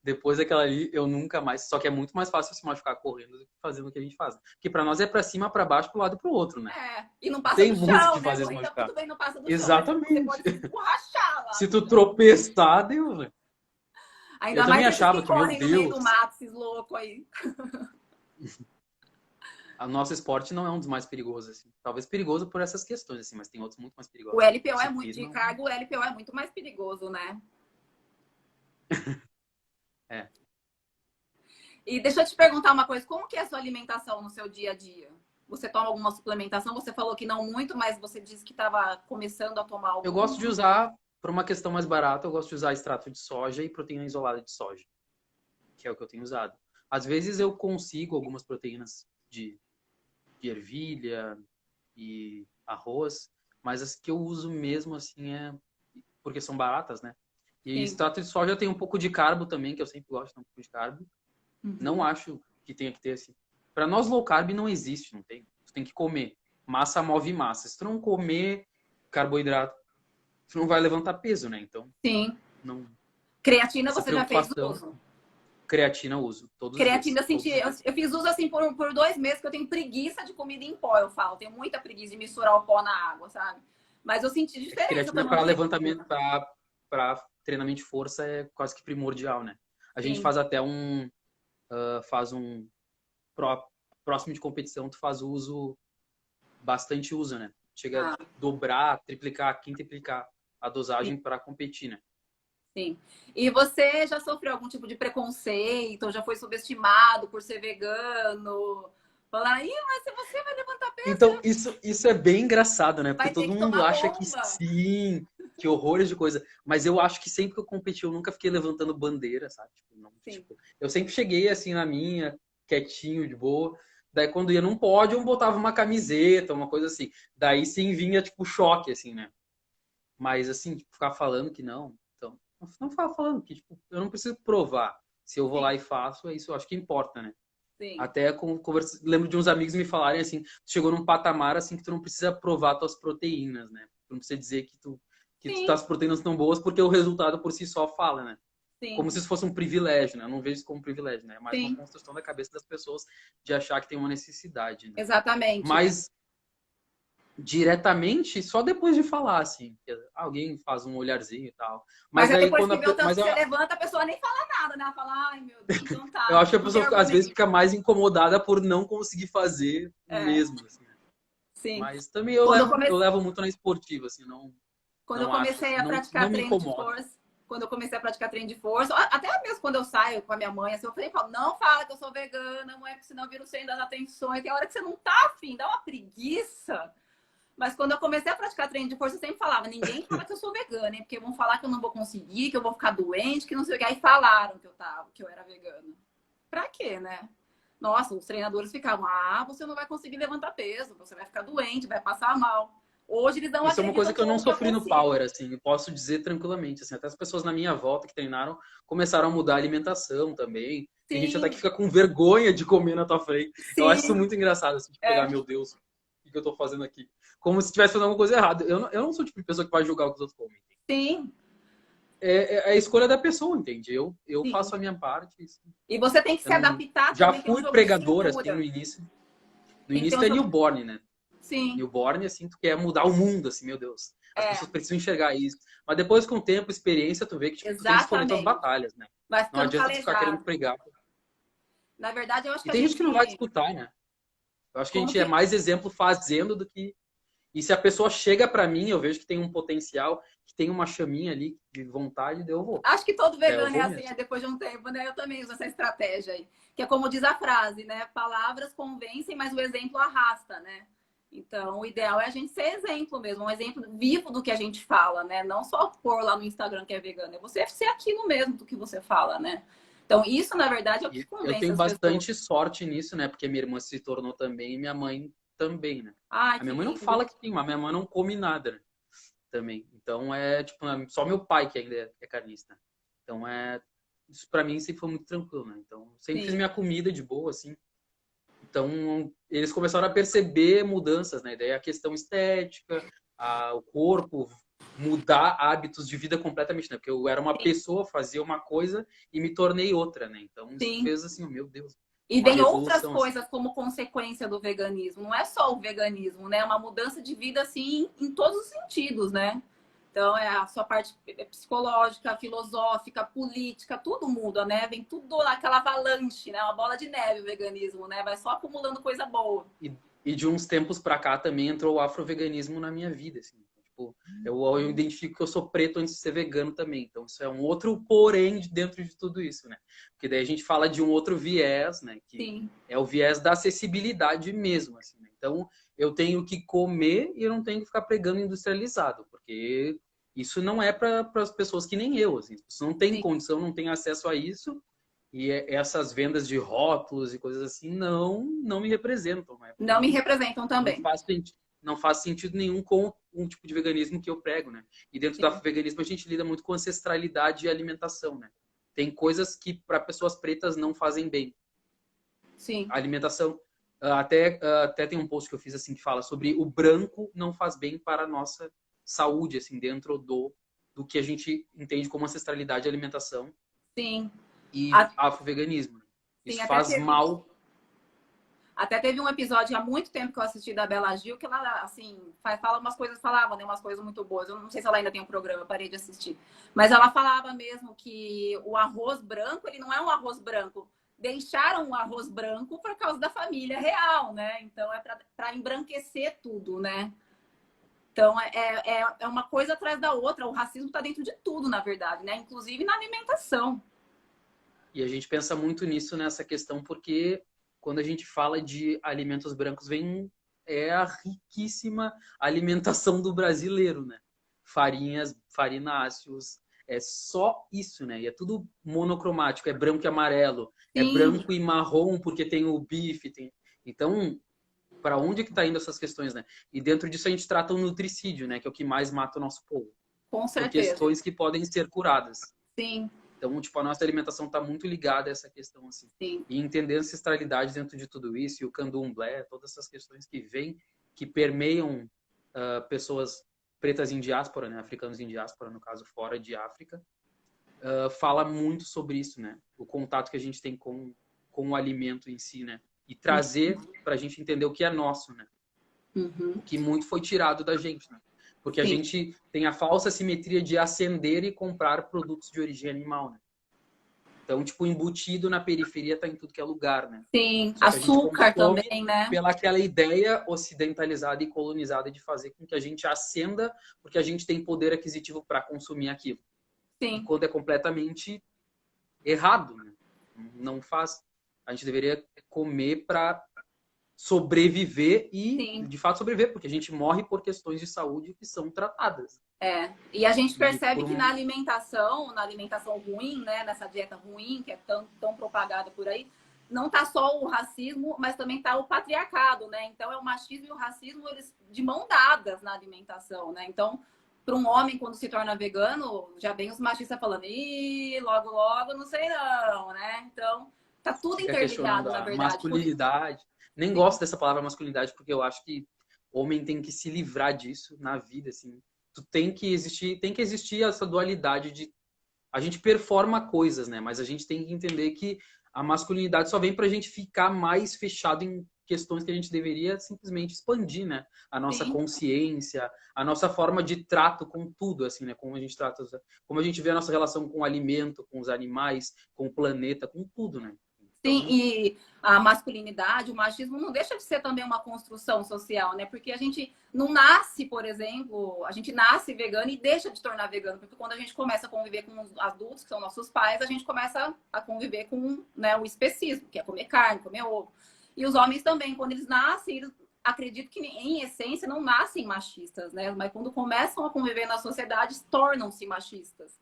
Depois daquela ali, eu nunca mais. Só que é muito mais fácil se machucar correndo do que fazendo o que a gente faz. Porque pra nós é pra cima, pra baixo, pro lado e pro outro, né? É, e não Não passa tem do muito o chão, que né? fazer se Correr tá machucar. tudo bem, não passa do chão, mas você Exatamente. pode se esborrachar lá. Se tu tropeçar, deu, né? Eu Ainda também mais esses achava que que, meu correm no meio do Deus, mato, esses loucos aí. o nosso esporte não é um dos mais perigosos, assim. Talvez perigoso por essas questões, assim, mas tem outros muito mais O perigosos. LPO é muito de Ciclismo, cargo, o LPO é muito mais perigoso, né? é. E deixa eu te perguntar uma coisa, como que é a sua alimentação no seu dia a dia? Você toma alguma suplementação? Você falou que não muito, mas você disse que estava começando a tomar Eu gosto de alguma. usar, por uma questão mais barata, eu gosto de usar extrato de soja e proteína isolada de soja, que é o que eu tenho usado. Às vezes eu consigo algumas proteínas de ervilha e arroz, mas as que eu uso mesmo, assim, é porque são baratas, né? E Sim. extrato de soja tem um pouco de carbo também, que eu sempre gosto de ter um pouco de carbo. Não Uhum. acho que tenha que ter assim. Para nós, low carb não existe, não tem. Tu tem que comer. Massa move massa. Se tu não comer carboidrato, tu não vai levantar peso, né? Então, Sim. não. Creatina Essa você já fez preocupação, uso? creatina eu uso todos os Creatina, dias. eu senti, Todos os dias. eu fiz uso assim por 2 meses, que eu tenho preguiça de comida em pó, eu falo. Tenho muita preguiça de misturar o pó na água, sabe? Mas eu senti É que diferença creatina tomando para levantamento, creatina. para treinamento de força é quase que primordial, né? A gente Sim. faz até faz um pró- próximo de competição, tu faz uso, bastante uso, né? Chega a Ah, dobrar, triplicar, quintuplicar a sim. dosagem para competir, né? Sim. E você já sofreu algum tipo de preconceito, ou já foi subestimado por ser vegano? Falar, ih, mas se você vai levantar peso, Então, isso é bem engraçado, né? Porque vai ter todo que mundo tomar acha que bomba. sim, que horrores de coisa. Mas eu acho que sempre que eu competi, eu nunca fiquei levantando bandeira, sabe? Tipo, não, Sim, tipo, eu sempre cheguei assim na minha, quietinho, de boa. Daí quando ia num pódio, eu botava uma camiseta, uma coisa assim. Daí sim vinha, tipo, choque, assim, né? Mas assim, tipo, ficar falando que não. Então, não ficar falando que, tipo, eu não preciso provar. Se eu vou sim, lá e faço, é isso, eu acho que importa, né? sim, Até lembro de uns amigos me falarem assim, tu chegou num patamar assim que tu não precisa provar tuas proteínas, né? Tu não precisa dizer que sim, tuas proteínas estão boas porque o resultado por si só fala, né? sim, Como se isso fosse um privilégio, né? Eu não vejo isso como um privilégio, né? É mais uma sim. construção da cabeça das pessoas de achar que tem uma necessidade, né? Exatamente. Mas diretamente só depois de falar, assim, que alguém faz um olharzinho e tal. Mas Mas aí daí depois quando que vê o tanto mas que você levanta, a pessoa nem fala nada, né? Ela fala, ai meu Deus, então eu tá, acho que a não tem pessoa às vezes argumento. fica mais incomodada por não conseguir fazer É, mesmo, assim. sim. Mas também Quando eu eu comecei, levo muito na esportiva, assim, quando eu não acho, comecei assim, a não praticar me treino de incomoda. força, quando eu comecei a praticar treino de força, até mesmo quando eu saio com a minha mãe, assim, eu falei, não fala que eu sou vegana, mãe, porque senão vira o centro das atenções. Tem hora que você não tá afim, dá uma preguiça. Mas quando eu comecei a praticar treino de força, eu sempre falava, ninguém fala que eu sou vegana, hein? Porque vão falar que eu não vou conseguir, que eu vou ficar doente, que não sei o que. Aí falaram que eu era vegana. Pra quê, né? Nossa, os treinadores ficavam, você não vai conseguir levantar peso, você vai ficar doente, vai passar mal. Hoje eles não Isso é uma coisa acreditam que eu não que eu sofri no consigo. Power, assim, eu posso dizer tranquilamente, assim, até as pessoas na minha volta que treinaram começaram a mudar a alimentação também. Tem gente até que Sim, fica com vergonha de comer na tua frente. Eu acho isso sim, muito engraçado, assim, de pegar, é, meu Deus, o que eu tô fazendo aqui? Como se estivesse fazendo alguma coisa errada. Eu não sou o tipo de pessoa que vai julgar o que os outros comem. sim, É a escolha da pessoa, entende? Eu sim. faço a minha parte. Isso. E você tem que Eu se não, adaptar já também, tem um fui jogo de pregador, assim, no cintura. início. No Tem que ter início um tu é jogo. newborn, né? Sim, Newborn, assim, tu quer mudar o mundo, assim, meu Deus. As é, pessoas precisam enxergar isso. Mas depois, com o tempo, experiência, tu vê que tipo, tu tem que escolher tuas exatamente. batalhas, né? Vai Não ficando adianta tu ficar querendo calejado. pregar. Na verdade, eu acho E que a tem gente que não vai gente. disputar, né? Eu acho que a Como gente é que. mais exemplo fazendo do que E se a pessoa chega para mim, eu vejo que tem um potencial, que tem uma chaminha ali de vontade, daí eu vou. Acho que todo Daí eu vegano é vou assim, mesmo. depois de um tempo, né? Eu também uso essa estratégia aí. Que é como diz a frase, né? Palavras convencem, mas o exemplo arrasta, né? Então, o ideal é a gente ser exemplo mesmo, um exemplo vivo do que a gente fala, né? Não só pôr lá no Instagram que é vegano, é você ser aquilo mesmo do que você fala, né? Então, isso, na verdade, é o que E eu convence tenho as pessoas. bastante sorte nisso, né? Porque minha irmã se tornou também e minha mãe também, né? Ai, A que minha mãe não lindo. fala que tem, mas minha mãe não come nada, né? Também. Então é tipo só meu pai que ainda é carnista. Então isso para mim sempre foi muito tranquilo, né? Então sempre fiz Sim, minha comida de boa assim. Então eles começaram a perceber mudanças, né? Daí a questão estética, o corpo mudar hábitos de vida completamente, né? Porque eu era uma sim, pessoa, fazia uma coisa e me tornei outra, né? Então isso sim. fez assim, oh, meu Deus, E uma vem outras revolução assim. coisas como consequência do veganismo. Não é só o veganismo, né? É uma mudança de vida, assim, em todos os sentidos, né? Então, é a sua parte psicológica, filosófica, política, tudo muda, né? Vem tudo naquela avalanche, né? Uma bola de neve o veganismo, né? Vai só acumulando coisa boa. E de uns tempos pra cá também entrou o afroveganismo na minha vida, assim. Tipo, eu identifico que eu sou preto antes de ser vegano também. Então, isso é um outro porém dentro de tudo isso, né? Porque daí a gente fala de um outro viés, né? Que Sim, é o viés da acessibilidade mesmo, assim, né? Então, eu tenho que comer e eu não tenho que ficar pregando industrializado, porque isso não é para as pessoas que nem eu, assim. Você não tem sim. condição, não tem acesso a isso, e essas vendas de rótulos e coisas assim não me representam, né? Para Não me mim representam não também. faz, não faz sentido nenhum com um tipo de veganismo que eu prego, né? E dentro do Sim, veganismo a gente lida muito com ancestralidade e alimentação, né? Tem coisas que para pessoas pretas não fazem bem. sim. A alimentação até tem um post que eu fiz assim que fala sobre o branco não faz bem para a nossa saúde, assim, dentro do que a gente entende como ancestralidade e alimentação Sim. e A- afroveganismo. Sim, Isso faz mal. até teve um episódio há muito tempo que eu assisti da Bela Gil, que ela, assim, fala umas coisas, falava, né, umas coisas muito boas. Eu não sei se ela ainda tem um programa, eu parei de assistir. Mas ela falava mesmo que o arroz branco, ele não é um arroz branco. Deixaram o arroz branco por causa da família real, né? Então é para embranquecer tudo, né? Então é uma coisa atrás da outra. O racismo está dentro de tudo, na verdade, né? Inclusive na alimentação. E a gente pensa muito nisso nessa questão porque quando a gente fala de alimentos brancos, vem a riquíssima alimentação do brasileiro, né? Farinhas, farináceos, é só isso, né? E é tudo monocromático, é branco e amarelo, é Sim, branco e marrom porque tem o bife, tem. Então, para onde que tá indo essas questões, né? E dentro disso a gente trata o nutricídio, né, que é o que mais mata o nosso povo, com por certeza. questões que podem ser curadas. Sim, Então, tipo, a nossa alimentação está muito ligada a essa questão, assim. sim. E entender a ancestralidade dentro de tudo isso, e o candomblé, todas essas questões que vêm, que permeiam pessoas pretas em diáspora, né, africanos em diáspora, no caso, fora de África, fala muito sobre isso, né? O contato que a gente tem com o alimento em si, né? E trazer para a gente entender o que é nosso, né? Uhum. O que muito foi tirado da gente, né? Porque a Sim. gente tem a falsa simetria de acender e comprar produtos de origem animal, né? Então, tipo, embutido na periferia tá em tudo que é lugar, né? Sim, Só que a gente açúcar consome também, né? pela aquela ideia ocidentalizada e colonizada de fazer com que a gente acenda porque a gente tem poder aquisitivo para consumir aquilo. E Sim, quando é completamente errado, né? Não faz. A gente deveria comer para sobreviver e, sim. de fato, sobreviver, porque a gente morre por questões de saúde que são tratadas. É. E a gente E percebe por que um, na alimentação ruim, né? Nessa dieta ruim, que é tão propagada por aí, não tá só o racismo, mas também tá o patriarcado, né? Então é o machismo e o racismo, eles de mão dadas na alimentação, né? Então, para um homem, quando se torna vegano, já vem os machistas falando, ih, logo, logo, não sei não, né? Então, tá tudo fica questionando interligado, na a verdade. Por isso, masculinidade. Nem sim, gosto dessa palavra masculinidade, porque eu acho que homem tem que se livrar disso na vida, assim. Tu tem que existir essa dualidade de a gente performa coisas, né? Mas a gente tem que entender que a masculinidade só vem pra gente ficar mais fechado em questões que a gente deveria simplesmente expandir, né? A nossa sim. consciência, a nossa forma de trato com tudo, assim, né? Como a gente trata, como a gente vê a nossa relação com o alimento, com os animais, com o planeta, com tudo, né? Sim, Então, e a masculinidade, o machismo não deixa de ser também uma construção social, né? Porque a gente não nasce, por exemplo, a gente nasce vegano e deixa de tornar vegano, porque quando a gente começa a conviver com os adultos, que são nossos pais, a gente começa a conviver com, né, o especismo, que é comer carne, comer ovo. E os homens também, quando eles nascem, eles acredito que em essência não nascem machistas, né? Mas quando começam a conviver na sociedade, tornam-se machistas.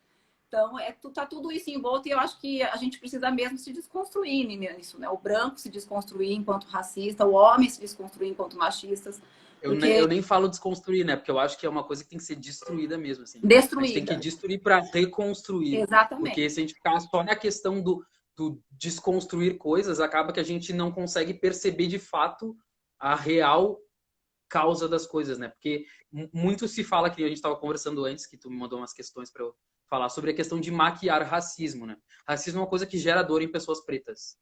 Então, tá tudo isso envolto e eu acho que a gente precisa mesmo se desconstruir nisso, né? O branco se desconstruir enquanto racista, o homem se desconstruir enquanto machistas, eu porque nem falo desconstruir, né? Porque eu acho que é uma coisa que tem que ser destruída mesmo, assim. A gente tem que destruída. destruir para reconstruir. Porque Exatamente. se a gente ficar só na questão do desconstruir coisas, acaba que a gente não consegue perceber de fato a real causa das coisas, né? Porque muito se fala, que a gente estava conversando antes, que tu me mandou umas questões para eu falar sobre a questão de maquiar racismo, né? Racismo é uma coisa que gera dor em pessoas pretas.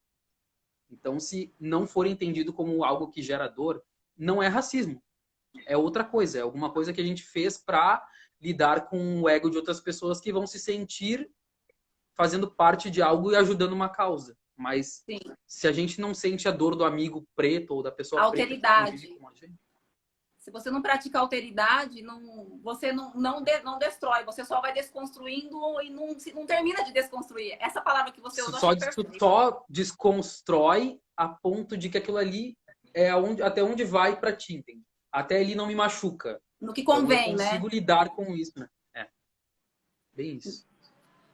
Então, se não for entendido como algo que gera dor, não é racismo. É outra coisa, é alguma coisa que a gente fez para lidar com o ego de outras pessoas que vão se sentir fazendo parte de algo e ajudando uma causa. Mas Sim. se a gente não sente a dor do amigo preto ou da pessoa preta que convive Alteridade. com a gente, Se você não pratica alteridade, você não destrói, você só vai desconstruindo e não termina de desconstruir. Essa palavra que você usou, achei tu perfeita. só desconstrói a ponto de que aquilo ali é até onde vai para ti, entende? Até ali não me machuca. No que Então eu convém, né? consigo lidar com isso, né? É, bem isso.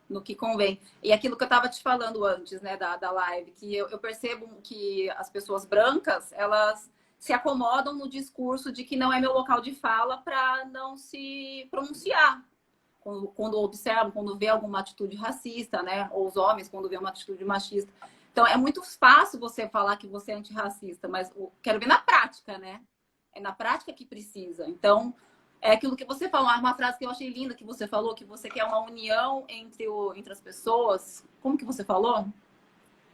No que convém. E aquilo que eu estava te falando antes, né, da live, que eu percebo que as pessoas brancas, elas se acomodam no discurso de que não é meu local de fala para não se pronunciar. Quando observam, quando vê alguma atitude racista, né? Ou os homens, quando vê uma atitude machista. Então, é muito fácil você falar que você é antirracista, mas quero ver na prática, né? É na prática que precisa. Então, é aquilo que você falou, uma frase que eu achei linda que você falou, que você quer uma união entre as pessoas. Como que você falou?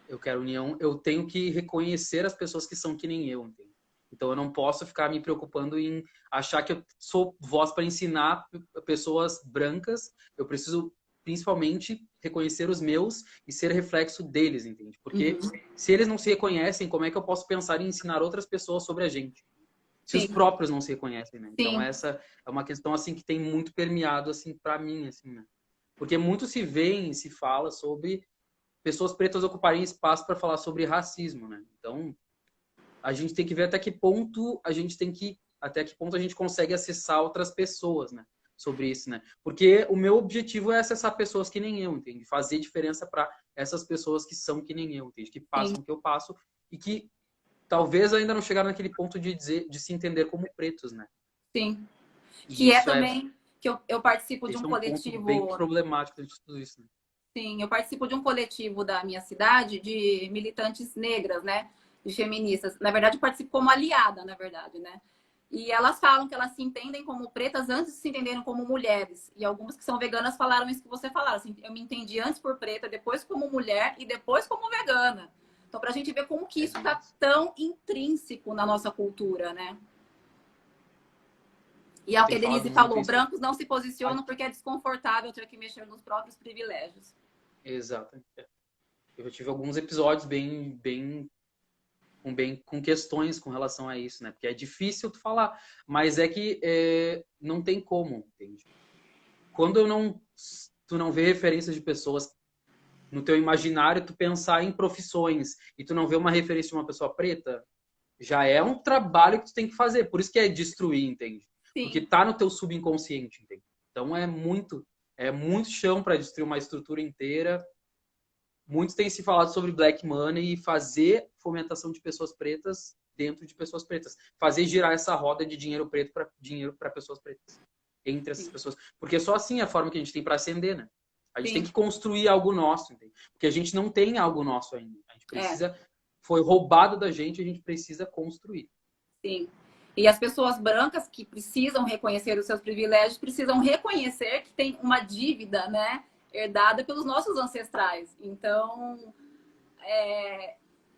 Eu quero união, eu tenho que reconhecer as pessoas que são que nem eu, entende? Então eu não posso ficar me preocupando em achar que eu sou voz para ensinar pessoas brancas. Eu preciso principalmente reconhecer os meus e ser reflexo deles, entende? Porque Uhum. se eles não se reconhecem, como é que eu posso pensar em ensinar outras pessoas sobre a gente? Se os Sim, próprios não se reconhecem, né? Então sim, essa é uma questão assim que tem muito permeado assim para mim, assim, né? Porque muito se vê e se fala sobre pessoas pretas ocuparem espaço para falar sobre racismo, né? Então, a gente tem que ver até que ponto a gente consegue acessar outras pessoas, né? Sobre isso, né? Porque o meu objetivo é acessar pessoas que nem eu, entende? Fazer diferença para essas pessoas que são que nem eu, entende? Que sim, passam o que eu passo e que talvez ainda não chegaram naquele ponto de se entender como pretos, né? sim. E Que é isso é, também que eu participo de esse um é um ponto bem coletivo. problemático de tudo isso, né? Sim, eu participo de um coletivo da minha cidade de militantes negras, né? De feministas. Na verdade, eu participo como aliada, na verdade, né? E elas falam que elas se entendem como pretas antes de se entenderem como mulheres. E algumas que são veganas falaram isso que você falaram. Assim, eu me entendi antes por preta, depois como mulher e depois como vegana. Então, para a gente ver como que É isso bem está isso. tão intrínseco na nossa cultura, né? E é Eu o que tenho a falado Denise muito falou: isso. brancos não se posicionam porque é desconfortável ter que mexer nos próprios privilégios. Exato. Eu já tive alguns episódios com questões com relação a isso, né? Porque é difícil tu falar, mas é que não tem como, entende? Quando tu não vê referências de pessoas no teu imaginário, tu pensar em profissões e tu não vê uma referência de uma pessoa preta, já é um trabalho que tu tem que fazer. Por isso que é destruir, entende? Porque Sim, tá no teu subconsciente, entende? Então é muito chão para destruir uma estrutura inteira. Muitos têm se falado sobre black money e fazer fomentação de pessoas pretas dentro de pessoas pretas. Fazer girar essa roda de dinheiro para pessoas pretas. Entre essas sim, pessoas. Porque só assim é a forma que a gente tem para ascender, né? A gente tem sim. que construir algo nosso, entende? Porque a gente não tem algo nosso ainda. A gente É, precisa. Foi roubado da gente, a gente precisa construir. sim. E as pessoas brancas que precisam reconhecer os seus privilégios precisam reconhecer que tem uma dívida, né, herdada pelos nossos ancestrais. Então,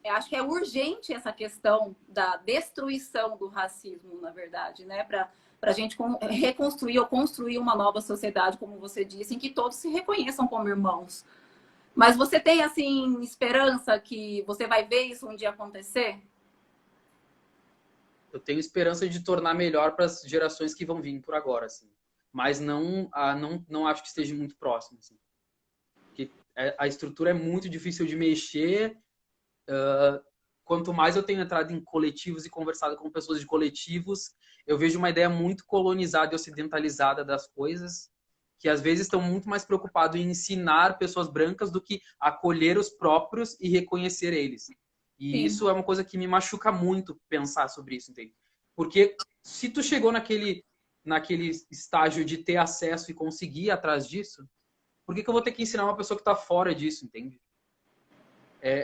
eu acho que é urgente essa questão da destruição do racismo, na verdade, né, para a gente reconstruir ou construir uma nova sociedade, como você disse, em que todos se reconheçam como irmãos. Mas você tem, assim, esperança que você vai ver isso um dia acontecer? Eu tenho esperança de tornar melhor para as gerações que vão vir por agora, assim. Mas não acho que esteja muito próximo, assim. Porque a estrutura é muito difícil de mexer. Quanto mais eu tenho entrado em coletivos e conversado com pessoas de coletivos, eu vejo uma ideia muito colonizada e ocidentalizada das coisas, que às vezes estão muito mais preocupados em ensinar pessoas brancas do que acolher os próprios e reconhecer eles. E Sim, isso é uma coisa que me machuca muito pensar sobre isso, entende? Porque se tu chegou naquele estágio de ter acesso e conseguir ir atrás disso, por que eu vou ter que ensinar uma pessoa que está fora disso, entende?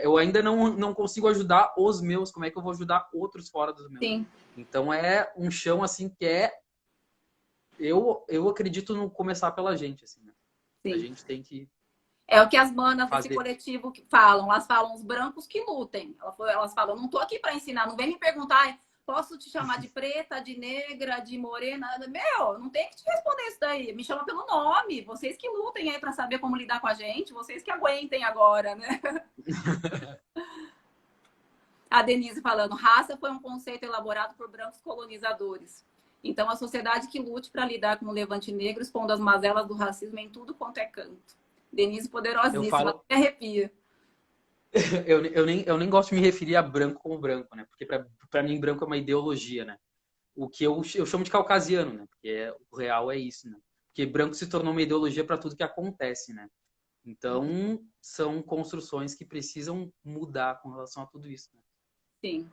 Eu ainda não consigo ajudar os meus, como é que eu vou ajudar outros fora dos meus? sim, Então é um chão assim que eu acredito no começar pela gente, assim, né? A sim. gente tem que É o que as manas desse fazer. coletivo que falam. Elas falam os brancos que lutem. Elas falam, não tô aqui para ensinar, não vem me perguntar, posso te chamar de preta, de negra, de morena? Meu, não tem que te responder isso daí. Me chama pelo nome. Vocês que lutem aí para saber como lidar com a gente, vocês que aguentem agora, né? A Denise falando, raça foi um conceito elaborado por brancos colonizadores. Então, a sociedade que lute para lidar com o levante negro, expondo as mazelas do racismo em tudo quanto é canto. Denise Eu poderosíssima, falo, me arrepia. eu nem gosto de me referir a branco como branco, né? Porque para mim branco é uma ideologia, né? O que eu chamo de caucasiano, né? Porque o real é isso, né? Porque branco se tornou uma ideologia para tudo que acontece, né? Então, são construções que precisam mudar com relação a tudo isso, né? Sim.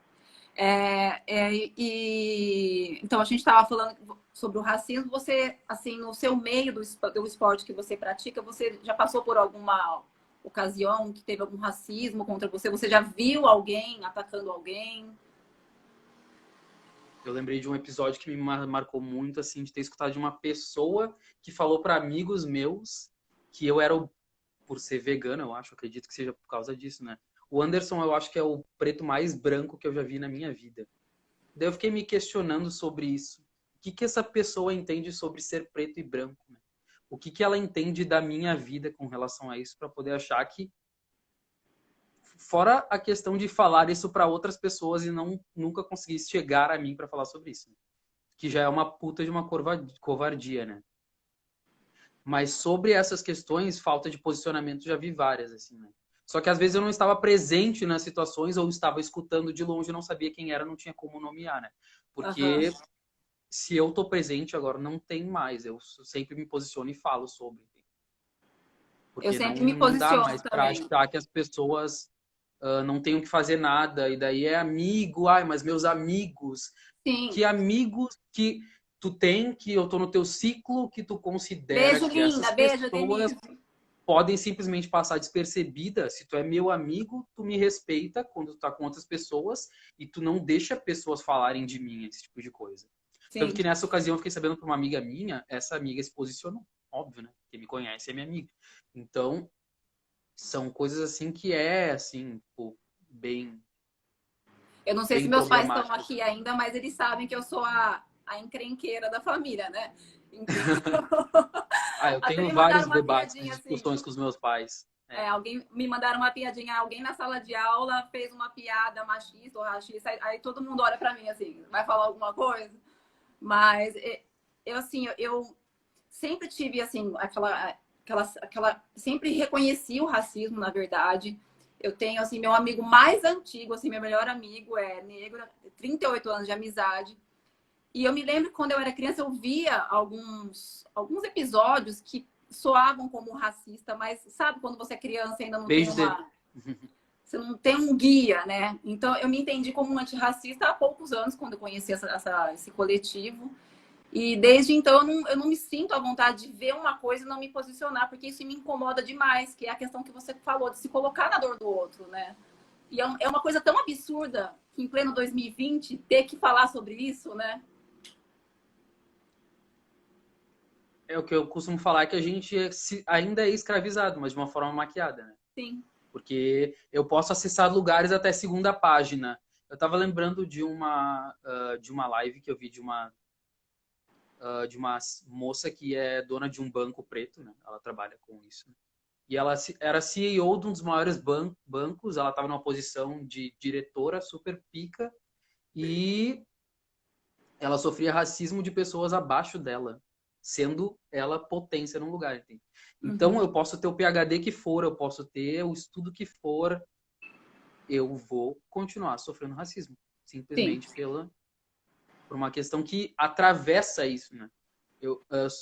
Então, a gente estava falando sobre o racismo. Você, assim, no seu meio do esporte que você pratica, você já passou por alguma ocasião que teve algum racismo contra você? Você já viu alguém atacando alguém? Eu lembrei de um episódio que me marcou muito, assim, de ter escutado de uma pessoa que falou para amigos meus que eu era, por ser vegano, eu acho, acredito que seja por causa disso, né? O Anderson, eu acho que é o preto mais branco que eu já vi na minha vida. Daí eu fiquei me questionando sobre isso. O que que essa pessoa entende sobre ser preto e branco, né? O que que ela entende da minha vida com relação a isso para poder achar que fora a questão de falar isso para outras pessoas e não nunca conseguir chegar a mim para falar sobre isso, né? Que já é uma puta de uma covardia, né? Mas sobre essas questões, falta de posicionamento, já vi várias, assim, né? Só que às vezes eu não estava presente nas situações ou estava escutando de longe, não sabia quem era, não tinha como nomear, né? Aham. Porque se eu tô presente agora, não tem mais. Eu sempre me posiciono e falo sobre. Eu Porque sempre me não dá posiciono mais para também. achar que as pessoas não tenham que fazer nada. E daí é amigo, ai, mas meus amigos. Sim. Que amigos que tu tem, que eu tô no teu ciclo, que tu considera Beijo, que essas linda. Beijo, pessoas Denise. podem simplesmente passar despercebida. Se tu é meu amigo, tu me respeita quando tu tá com outras pessoas e tu não deixa pessoas falarem de mim, esse tipo de coisa. Tanto Sim. que nessa ocasião eu fiquei sabendo por uma amiga minha, essa amiga se posicionou, óbvio, né? Quem me conhece é minha amiga. Então, são coisas assim que assim, pô, bem, Eu não sei se bem meus pais estão problemáticas. aqui ainda, mas eles sabem que eu sou a encrenqueira da família, né? Então, Eu até tenho me mandaram vários uma debates e piadinha assim. discussões com os meus pais. Alguém me mandaram uma piadinha, alguém na sala de aula fez uma piada machista ou racista, aí todo mundo olha para mim assim, vai falar alguma coisa? Mas eu assim, eu sempre tive assim sempre reconheci o racismo, na verdade. Eu tenho assim meu amigo mais antigo, assim meu melhor amigo é negro, 38 anos de amizade. E eu me lembro que quando eu era criança eu via alguns episódios que soavam como racista, mas sabe quando você é criança e ainda não tem Beijo dele. uma você não tem um guia, né? Então eu me entendi como um antirracista há poucos anos, quando eu conheci esse coletivo. E desde então eu não me sinto à vontade de ver uma coisa e não me posicionar, porque isso me incomoda demais, que é a questão que você falou, de se colocar na dor do outro, né? E é uma coisa tão absurda que em pleno 2020 ter que falar sobre isso, né? É o que eu costumo falar que a gente ainda é escravizado, mas de uma forma maquiada, né? Sim. Porque eu posso acessar lugares até segunda página. Eu estava lembrando de uma live que eu vi de uma moça que é dona de um banco preto, né? Ela trabalha com isso. E ela era CEO de um dos maiores bancos, ela estava numa posição de diretora super pica e ela sofria racismo de pessoas abaixo dela, sendo ela potência num lugar. Entende? Então, eu posso ter o PhD que for, eu posso ter o estudo que for, eu vou continuar sofrendo racismo. Sim, Simplesmente por uma questão que atravessa isso, né?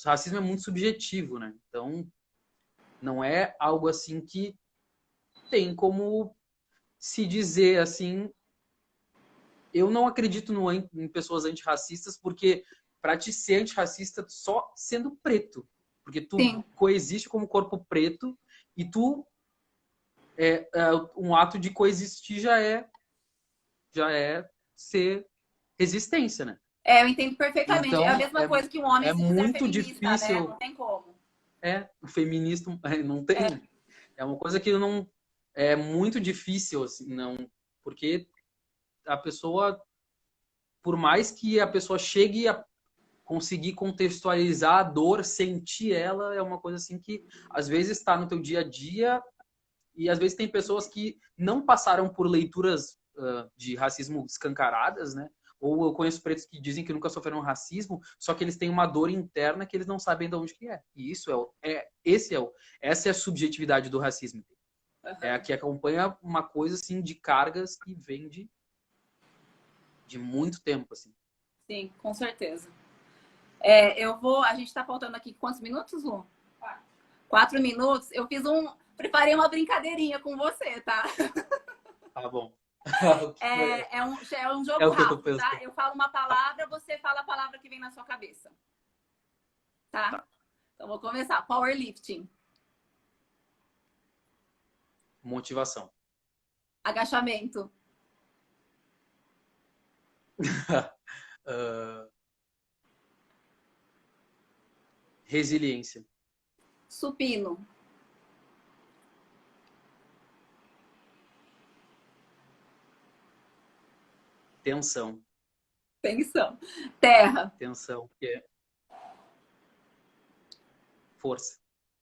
Racismo é muito subjetivo, né? Então, não é algo assim que tem como se dizer assim. Eu não acredito em pessoas antirracistas, porque para te ser antirracista só sendo preto. Porque tu sim. coexiste como corpo preto e tu um ato de coexistir já é ser resistência, né? É, eu entendo perfeitamente. É a Então mesma coisa que um homem é se dizer muito feminista, né? Não difícil. tem como. O feminista não tem. É uma coisa que não é muito difícil, assim, não, porque a pessoa, por mais que a pessoa chegue a conseguir contextualizar a dor, sentir ela, é uma coisa assim que às vezes está no teu dia a dia e às vezes tem pessoas que não passaram por leituras de racismo escancaradas, né? Ou eu conheço pretos que dizem que nunca sofreram racismo, só que eles têm uma dor interna que eles não sabem de onde que é. E isso essa é a subjetividade do racismo. É a que acompanha uma coisa assim de cargas que vem de muito tempo, assim. Sim, com certeza. É, eu vou. A gente tá faltando aqui quantos minutos, Lu? 4 minutos. Preparei uma brincadeirinha com você, tá? Tá bom. É um É jogo o que eu tô rápido, tá? pensando. Eu falo uma Tá, palavra, você fala a palavra que vem na sua cabeça, tá? tá. Então vou começar. Powerlifting, Motivação. agachamento, Ah, resiliência. supino, Tensão. tensão, terra, Tensão, que é força.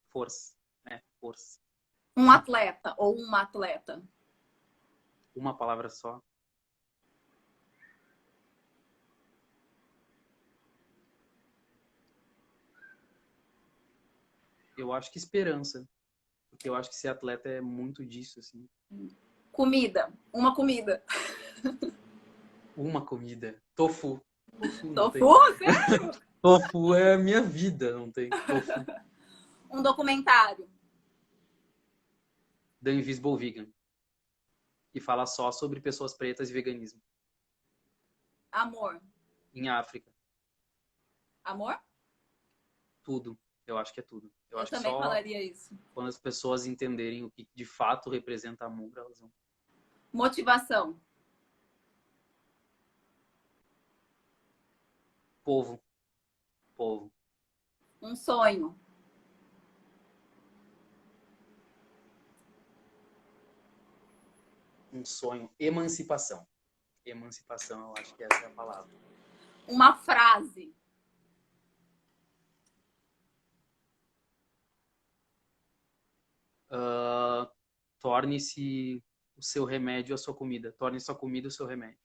Força, né? Força. um atleta ou uma atleta, Uma palavra só. Eu acho que esperança. Porque eu acho que ser atleta é muito disso, assim. comida, uma comida. Uma comida. Tofu. Tofu, não Tofu? tem. Sério? Tofu é a minha vida, não tem. Tofu. Um documentário, The Invisible Vegan. E fala só sobre pessoas pretas e veganismo. amor, Em África. amor? Tudo. Eu acho que é tudo. Eu Eu acho que também só falaria isso. quando as pessoas entenderem o que de fato representa amor, elas vão. Motivação, Povo. Povo. um sonho, Um sonho. Emancipação. Emancipação, eu acho que essa é a palavra. uma frase, Torne-se o seu remédio a sua comida. Torne sua comida o seu remédio.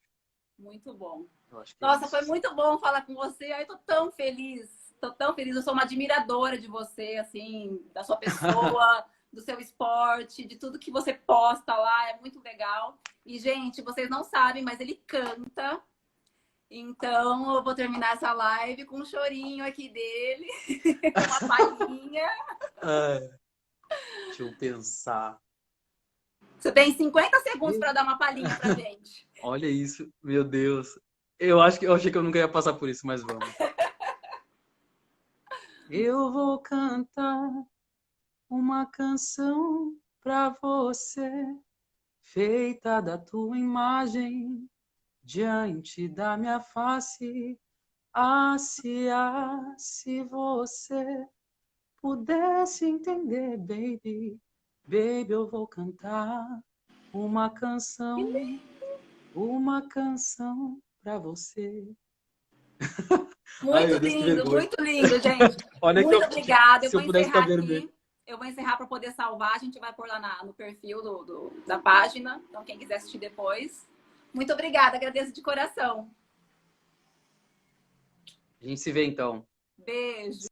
muito bom. Eu acho que é Nossa, foi isso. muito bom falar com você. Ai, tô tão feliz. Tô tão feliz. Eu sou uma admiradora de você, assim, da sua pessoa, do seu esporte, de tudo que você posta lá. É muito legal. E, gente, vocês não sabem, mas ele canta. Então, eu vou terminar essa live com um chorinho aqui dele, uma palhinha. Ai, deixa eu pensar. Você tem 50 segundos para dar uma palhinha pra gente. Olha isso, meu Deus. Eu achei que eu nunca ia passar por isso, mas vamos. Eu vou cantar uma canção pra você, feita da tua imagem, diante da minha face. Se você pudesse entender, baby, baby, eu vou cantar uma canção pra você. Ai, meu Deus, que vergonha. Muito lindo, gente. Olha que Muito obrigada. Eu se vou eu pudesse ficar encerrar vermelho. aqui. Eu vou encerrar para poder salvar. A gente vai pôr lá no perfil da página. Então, quem quiser assistir depois. Muito obrigada, agradeço de coração. A gente se vê então. Beijo.